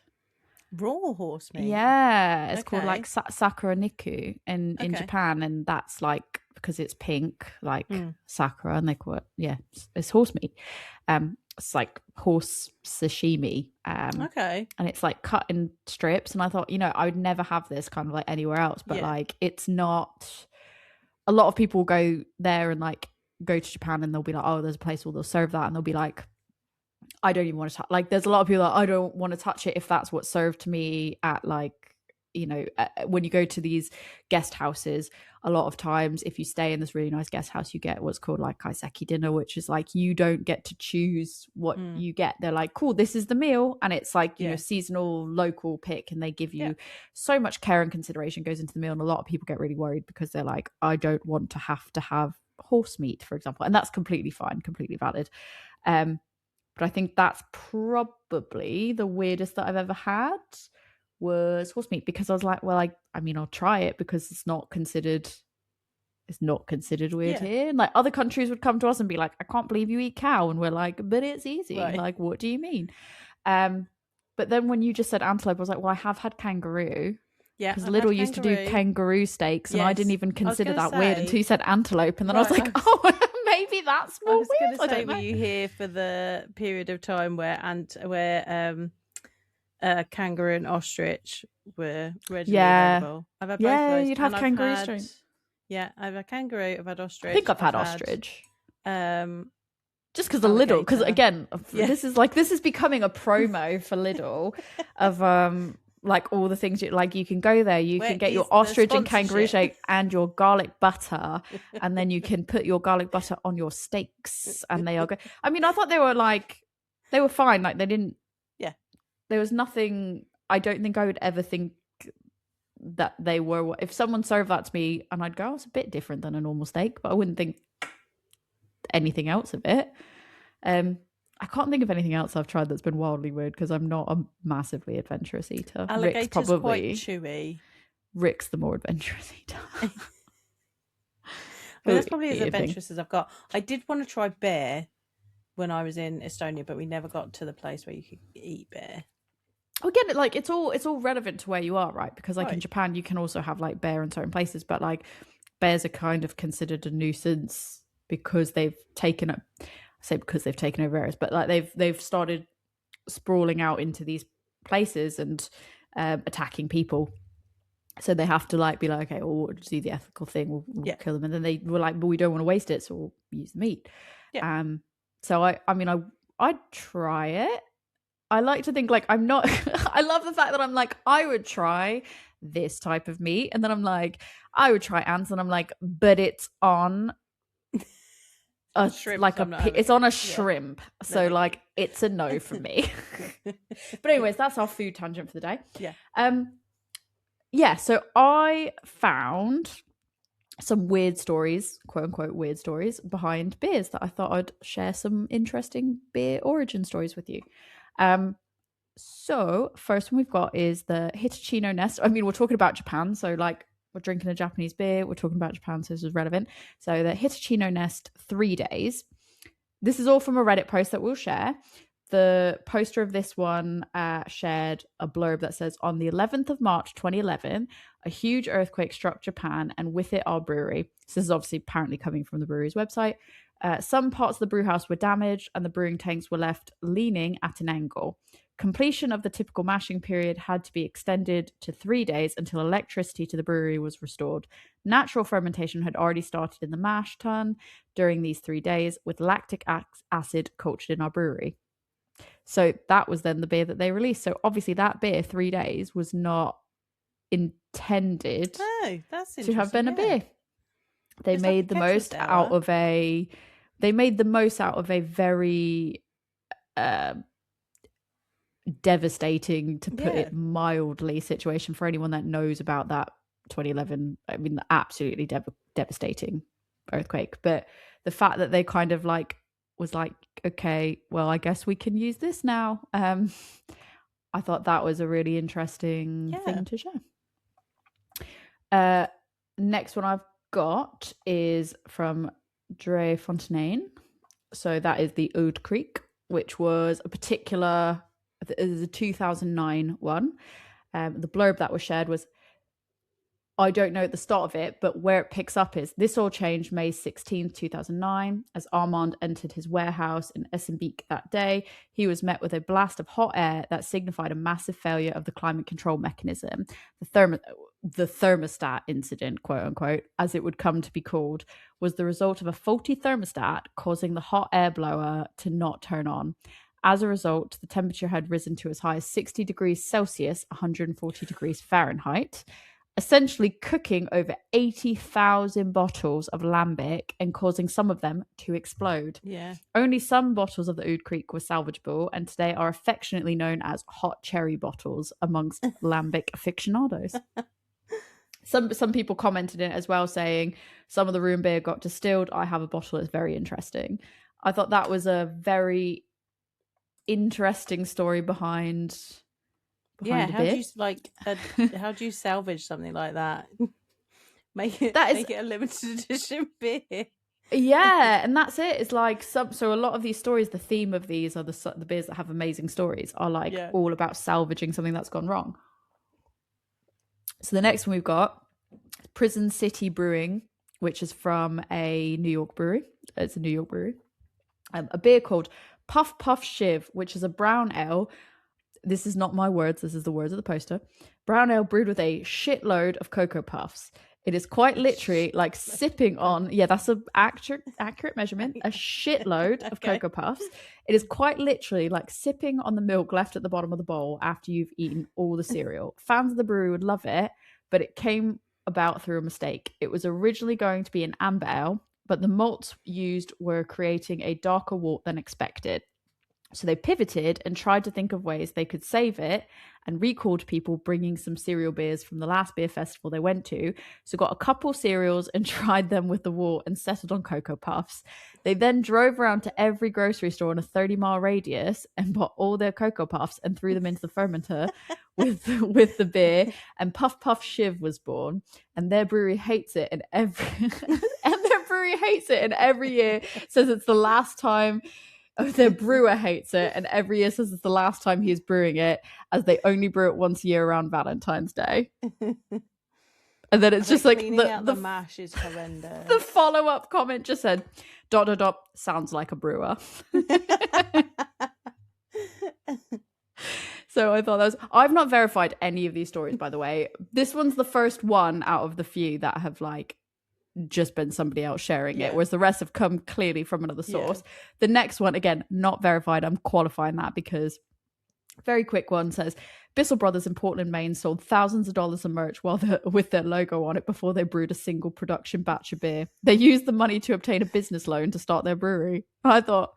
Speaker 1: Raw horse meat.
Speaker 2: Yeah, it's called
Speaker 1: Okay.
Speaker 2: like sakura niku in
Speaker 1: Okay.
Speaker 2: Japan, and that's like because it's pink, like sakura, and they call it it's horse meat. It's like horse sashimi.
Speaker 1: Okay.
Speaker 2: And it's like cut in strips, and I thought, I would never have this kind of like anywhere else, but like it's not. A lot of people go there and like go to Japan, and they'll be like, oh, there's a place where they'll serve that, and they'll be like, I don't even want to touch. Like, there's a lot of people that I don't want to touch it if that's what's served to me at like, when you go to these guest houses. A lot of times, if you stay in this really nice guest house, you get what's called like kaiseki dinner, which is like you don't get to choose what you get. They're like, cool, this is the meal, and it's like seasonal, local pick, and they give you so much care and consideration goes into the meal. And a lot of people get really worried because they're like, I don't want to have horse meat, for example, and that's completely fine, completely valid. But I think that's probably the weirdest that I've ever had was horse meat, because I was like, well, I mean, I'll try it because it's not considered weird here. And like other countries would come to us and be like, I can't believe you eat cow, and we're like, but it's easy. Right. Like, what do you mean? But then when you just said antelope, I was like, well, I have had kangaroo. Yeah, because Little used to do kangaroo steaks, and I didn't even consider that weird until you said antelope, and then I was like, oh, maybe that's more weird. I was going to say,
Speaker 1: were you here for the period of time where kangaroo and ostrich were readily available? I've had both of those.
Speaker 2: You'd have kangaroo steaks.
Speaker 1: Yeah, I've had kangaroo, I've had ostrich.
Speaker 2: I think I've had ostrich. Just because of Lidl, because again, this is becoming a promo for Lidl of like all the things you can go there, you can get your ostrich and kangaroo shake and your garlic butter, and then you can put your garlic butter on your steaks, and they are good. I mean, I thought they were fine. Like they didn't. Yeah, there was nothing. I don't think I would ever think that they were. If someone served that to me, and I'd go, it's a bit different than a normal steak, but I wouldn't think anything else of it. I can't think of anything else I've tried that's been wildly weird because I'm not a massively adventurous eater.
Speaker 1: Alligator's probably quite chewy.
Speaker 2: Rick's the more adventurous eater.
Speaker 1: That's probably as adventurous as I've got. I did want to try bear when I was in Estonia, but we never got to the place where you could eat bear.
Speaker 2: Again, like it's all relevant to where you are, right? Because like in Japan, you can also have like bear in certain places, but like bears are kind of considered a nuisance because they've taken it. Because they've taken over areas, but like they've started sprawling out into these places and attacking people. So they have to like be like, okay, well, we'll do the ethical thing. We'll kill them, and then they were like, but we don't want to waste it, so we'll use the meat. Yeah. So I'd try it. I like to think like I'm not. I love the fact that I'm like I would try this type of meat, and then I'm like I would try ants, and I'm like, but it's on. It's on a shrimp, so like it's a no for me. But anyways, that's our food tangent for the day. So I found some weird stories, quote unquote weird stories, behind beers that I thought I'd share some interesting beer origin stories with you. So first one we've got is the Hitachino Nest. I mean, we're talking about Japan, so like we're drinking a Japanese beer. We're talking about Japan, so this is relevant. So the Hitachino Nest 3 days. This is all from a Reddit post that we'll share. The poster of this one shared a blurb that says, on the 11th of March 2011, a huge earthquake struck Japan, and with it our brewery. So this is obviously apparently coming from the brewery's website. Some parts of the brew house were damaged, and the brewing tanks were left leaning at an angle. Completion of the typical mashing period had to be extended to 3 days until electricity to the brewery was restored. Natural fermentation had already started in the mash tun during these 3 days, with lactic acid cultured in our brewery. So that was then the beer that they released. So obviously that beer, 3 days, was not intended to have been a beer. They made the most out of a very devastating, to put it mildly, situation for anyone that knows about that 2011. I mean, absolutely devastating earthquake. But the fact that they kind of like was like, okay, well, I guess we can use this now. I thought that was a really interesting thing to share. Next one I've got is from Dre Fontaine. So that is the Oud Creek, which was a particular, I There's a 2009 one. The blurb that was shared was, I don't know at the start of it, but where it picks up is, this all changed May 16th, 2009. As Armand entered his warehouse in Essenbeek that day, he was met with a blast of hot air that signified a massive failure of the climate control mechanism. The thermostat incident, quote unquote, as it would come to be called, was the result of a faulty thermostat causing the hot air blower to not turn on. As a result, the temperature had risen to as high as 60 degrees Celsius, 140 degrees Fahrenheit, essentially cooking over 80,000 bottles of lambic and causing some of them to explode.
Speaker 1: Yeah.
Speaker 2: Only some bottles of the Oud Creek were salvageable and today are affectionately known as hot cherry bottles amongst lambic aficionados. Some people commented in it as well, saying some of the room beer got distilled. I have a bottle. It's very interesting. I thought that was a very interesting story behind
Speaker 1: Yeah, how
Speaker 2: beer.
Speaker 1: do you how do you salvage something like that? Make it a limited edition beer.
Speaker 2: Yeah, and that's it. It's like so a lot of these stories, the theme of these are the beers that have amazing stories are like all about salvaging something that's gone wrong. So the next one we've got Prison City Brewing, which is from a New York brewery. It's a New York brewery. A beer called Puff Puff Shiv, which is a brown ale. This is not my words. This is the words of the poster. Brown ale brewed with a shitload of Cocoa Puffs. It is quite literally like sipping on, that's an accurate measurement, a shitload of Cocoa Puffs. It is quite literally like sipping on the milk left at the bottom of the bowl after you've eaten all the cereal. Fans of the brewery would love it, but it came about through a mistake. It was originally going to be an amber ale, but the malts used were creating a darker wort than expected. So they pivoted and tried to think of ways they could save it and recalled people bringing some cereal beers from the last beer festival they went to. So got a couple cereals and tried them with the wort and settled on Cocoa Puffs. They then drove around to every grocery store in a 30-mile radius and bought all their Cocoa Puffs and threw them into the fermenter with the beer, and Puff Puff Shiv was born. And their brewery hates it, and every year says it's the last time. Their brewer hates it, and every year says it's the last time he's brewing it, as they only brew it once a year around Valentine's Day. And then it's just like
Speaker 1: the mash is horrendous.
Speaker 2: The follow-up comment just said, ... sounds like a brewer. So I thought that was... I've not verified any of these stories, by the way. This one's the first one out of the few that have like just been somebody else sharing it, whereas the rest have come clearly from another source. The next one, again, not verified. I'm qualifying that because very quick one says Bissell Brothers in Portland, Maine sold thousands of dollars of merch with their logo on it before they brewed a single production batch of beer. They used the money to obtain a business loan to start their brewery. I thought,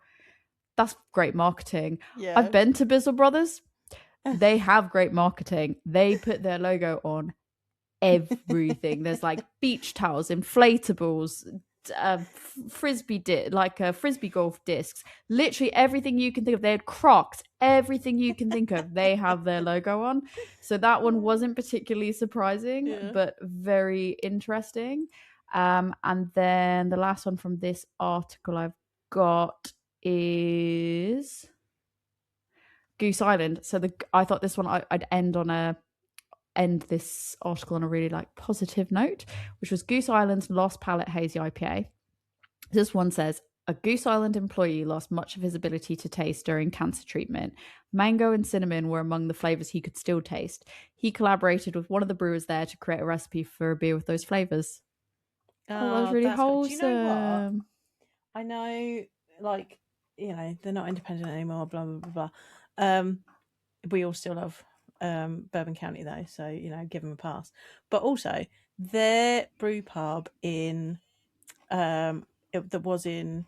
Speaker 2: that's great marketing. I've been to Bissell Brothers. They have great marketing. They put their logo on everything. There's like beach towels, inflatables, frisbee golf discs, literally everything you can think of. They had Crocs, everything you can think of, they have their logo on. So that one wasn't particularly surprising, but very interesting. And then the last one from this article I've got is Goose Island. So I thought this one I'd end this article on a really like positive note, which was Goose Island's Lost Palate Hazy IPA. This one says, a Goose Island employee lost much of his ability to taste during cancer treatment. Mango and cinnamon were among the flavors he could still taste. He collaborated with one of the brewers there to create a recipe for a beer with those flavors. That was really wholesome.
Speaker 1: Do you know what? I know, like, you know, they're not independent anymore, blah, blah, blah, blah. We all still love Bourbon County though, so you know, give them a pass. But also their brew pub in that was in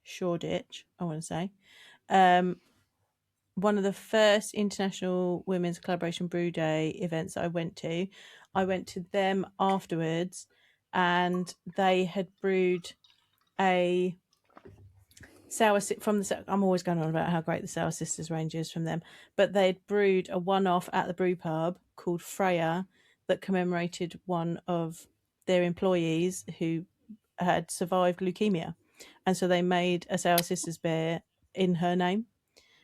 Speaker 1: Shoreditch, I want to say, one of the first international women's collaboration brew day events that I went to them afterwards, and they had brewed a sour from the... I'm always going on about how great the Sour Sisters range is from them, but they'd brewed a one-off at the brew pub called Freya that commemorated one of their employees who had survived leukemia, and so they made a Sour Sisters beer in her name,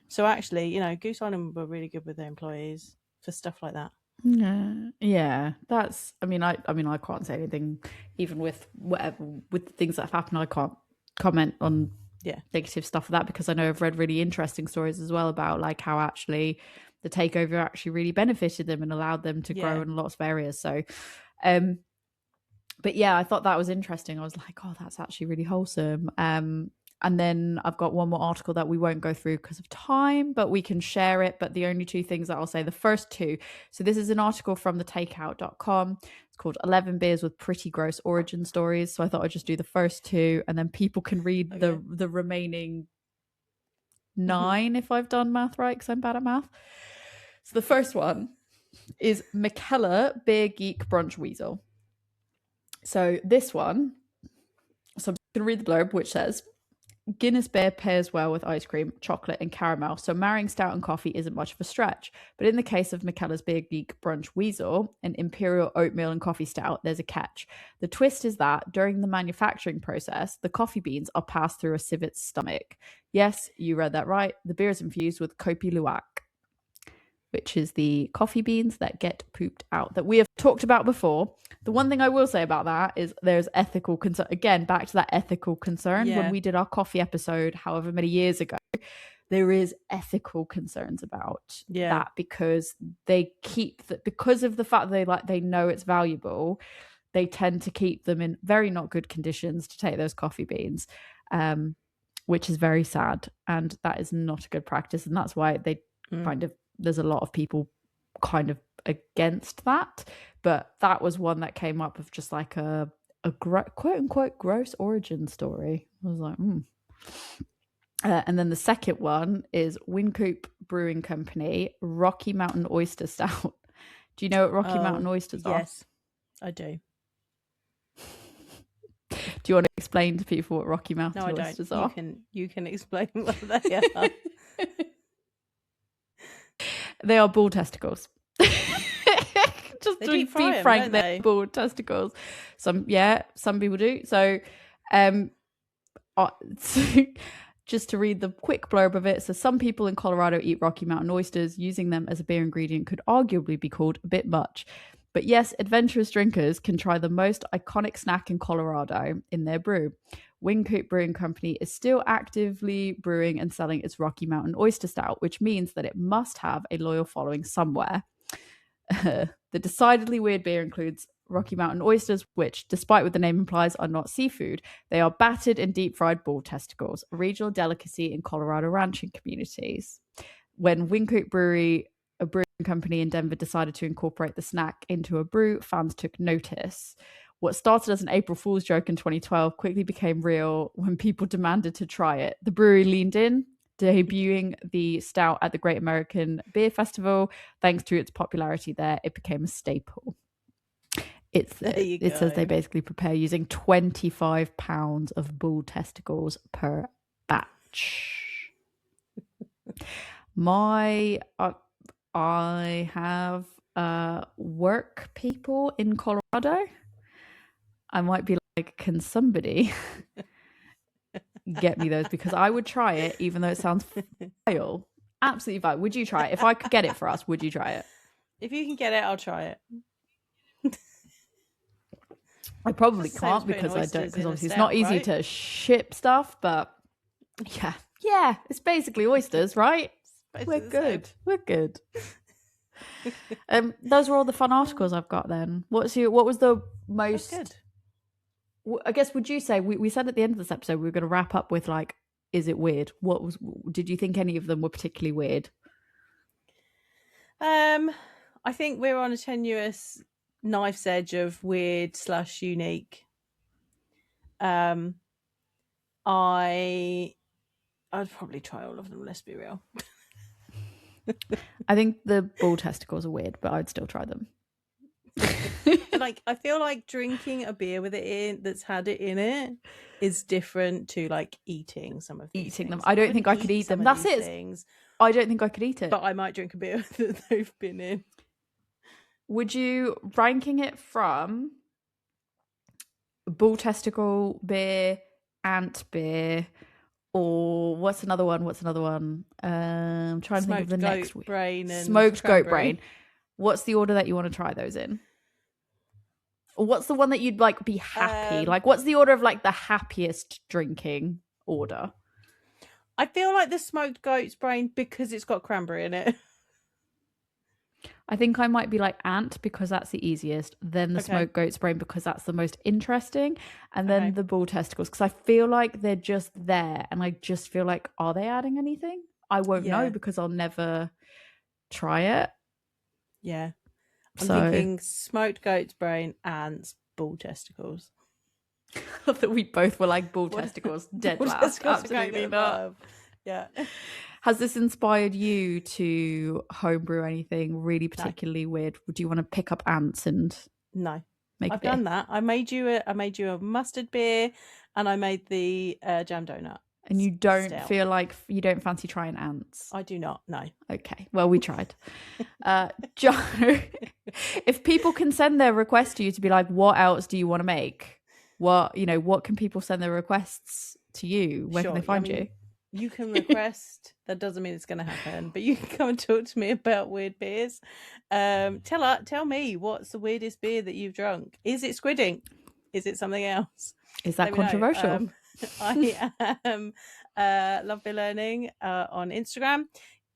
Speaker 1: So actually, Goose Island were really good with their employees for stuff like that.
Speaker 2: Yeah, that's. I mean, I can't say anything, even with whatever with the things that have happened. I can't comment on negative stuff of that, because I know I've read really interesting stories as well about like how actually the takeover actually really benefited them and allowed them to grow in lots of areas. So, but yeah, I thought that was interesting. I was like, oh, that's actually really wholesome. And then I've got one more article that we won't go through because of time, but we can share it. But the only two things that I'll say, the first two. So this is an article from thetakeout.com. It's called 11 Beers with Pretty Gross Origin Stories. So I thought I'd just do the first two, and then people can read the remaining 9 if I've done math right, because I'm bad at math. So the first one is McKellar Beer Geek Brunch Weasel. So this one, so I'm just going to read the blurb, which says, Guinness beer pairs well with ice cream, chocolate, and caramel, so marrying stout and coffee isn't much of a stretch. But in the case of McKellar's Beer Geek Brunch Weasel, an imperial oatmeal and coffee stout, there's a catch. The twist is that during the manufacturing process, the coffee beans are passed through a civet's stomach. Yes, you read that right. The beer is infused with Kopi Luwak, which is the coffee beans that get pooped out, that we have talked about before. The one thing I will say about that is there's ethical concern. Again, back to that ethical concern. When we did our coffee episode, however many years ago, there is ethical concerns about that, because they keep that, because of the fact that they know it's valuable, they tend to keep them in very not good conditions to take those coffee beans, which is very sad, and that is not a good practice, and that's why they kind of, there's a lot of people kind of against that. But that was one that came up of just like a quote unquote gross origin story. I was like, and then the second one is Wynkoop Brewing Company Rocky Mountain Oyster Stout. Do you know what Rocky Mountain oysters are?
Speaker 1: Yes, I do.
Speaker 2: Do you want to explain to people what Rocky Mountain oysters are?
Speaker 1: You can explain what they are.
Speaker 2: They are bull testicles. Just to be frank, they're bull testicles. Some people do. So, just to read the quick blurb of it. So some people in Colorado eat Rocky Mountain oysters. Using them as a beer ingredient could arguably be called a bit much. But yes, adventurous drinkers can try the most iconic snack in Colorado in their brew. Wynkoop Brewing Company is still actively brewing and selling its Rocky Mountain Oyster Stout, which means that it must have a loyal following somewhere. The decidedly weird beer includes Rocky Mountain oysters, which, despite what the name implies, are not seafood. They are battered and deep-fried bull testicles, a regional delicacy in Colorado ranching communities. When Wynkoop Brewery, a brewing company in Denver, decided to incorporate the snack into a brew, fans took notice. What started as an April Fool's joke in 2012 quickly became real when people demanded to try it. The brewery leaned in, debuting the stout at the Great American Beer Festival. Thanks to its popularity there, it became a staple. It says they basically prepare using 25 pounds of bull testicles per batch. I have work people in Colorado. I might be like, can somebody get me those? Because I would try it, even though it sounds vile. Absolutely vile. Would you try it? If I could get it for us, would you try it?
Speaker 1: If you can get it, I'll try it.
Speaker 2: I probably can't because obviously it's not easy to ship stuff, but yeah, it's basically oysters, right? We're good. Those were all the fun articles I've got then. What was the most good? I guess, would you say, we said at the end of this episode we were going to wrap up with like, is it weird? Did you think any of them were particularly weird?
Speaker 1: I think we're on a tenuous knife's edge of weird / unique. I'd probably try all of them, let's be real.
Speaker 2: I think the bull testicles are weird, but I'd still try them.
Speaker 1: Like, I feel like drinking a beer with it in, that's had it in it, is different to like eating some of these things.
Speaker 2: Them. I don't think I could eat them. That's it. Things, I don't think I could eat it.
Speaker 1: But I might drink a beer that they've been in.
Speaker 2: Would you, ranking it from bull testicle beer, ant beer, Or what's another one? I'm trying to think of the next
Speaker 1: goat brain and
Speaker 2: smoked goat
Speaker 1: cranberry.
Speaker 2: brain. What's the order that you want to try those in? Or what's the one that you'd like be happy? Like, what's the order of like the happiest drinking order?
Speaker 1: I feel like the smoked goat's brain because it's got cranberry in it.
Speaker 2: I think I might be like ant because that's the easiest, then the smoked goat's brain because that's the most interesting, and then the bull testicles because I feel like they're just there, and I just feel like, are they adding anything? I won't know because I'll never try it.
Speaker 1: Yeah. I'm thinking smoked goat's brain, ants, bull testicles.
Speaker 2: That we both were like bull testicles, dead last. Absolutely not.
Speaker 1: Yeah.
Speaker 2: Has this inspired you to homebrew anything really particularly weird? Would you want to pick up ants and make
Speaker 1: I've done that. I made you a mustard beer, and I made the jam donut.
Speaker 2: And you don't feel like you don't fancy trying ants?
Speaker 1: I do not. No.
Speaker 2: Okay. Well, we tried. Joe, if people can send their requests to you to be like, what else do you want to make? What can people send their requests to you? Where can they find you?
Speaker 1: You can request. That doesn't mean it's going to happen, but you can come and talk to me about weird beers. Tell me, what's the weirdest beer that you've drunk? Is it squid ink? Is it something else?
Speaker 2: Is that controversial?
Speaker 1: I am Love Beer Learning on Instagram.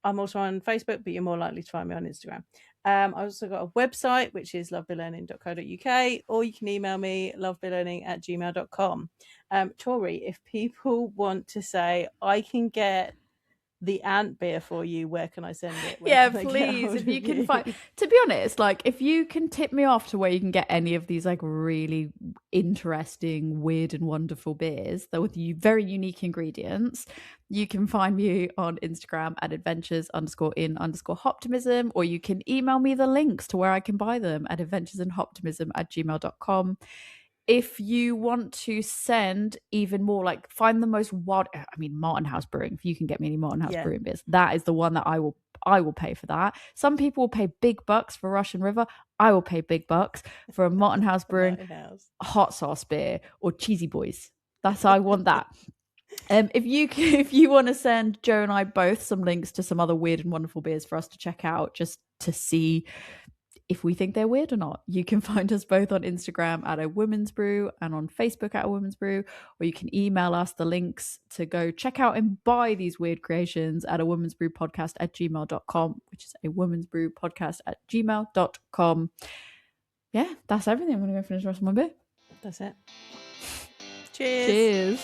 Speaker 1: I'm also on Facebook, but you're more likely to find me on Instagram. I've also got a website, which is lovebeerlearning.co.uk, or you can email me lovebeerlearning@gmail.com. Tori, if people want to say, I can get the ant beer for you, where can I send it?
Speaker 2: Please, if you can find, to be honest, like if you can tip me off to where you can get any of these like really interesting, weird and wonderful beers that with very unique ingredients, you can find me on Instagram at adventures_in_hoptimism, or you can email me the links to where I can buy them at adventuresinhoptimism@gmail.com. If you want to send even more, like find the most wild, Martin House Brewing, if you can get me any Martin House Brewing beers, that is the one that I will pay for that. Some people will pay big bucks for Russian River. I will pay big bucks for a Martin House Brewing hot sauce beer or Cheesy Boys. I want that. If you want to send Joe and I both some links to some other weird and wonderful beers for us to check out, just to see if we think they're weird or not, you can find us both on Instagram at A Woman's Brew and on Facebook at A Woman's Brew, or you can email us the links to go check out and buy these weird creations at awomansbrewpodcast@gmail.com, which is awomansbrewpodcast@gmail.com. Yeah, that's everything. I'm going to go finish the rest of my beer.
Speaker 1: That's it.
Speaker 2: Cheers.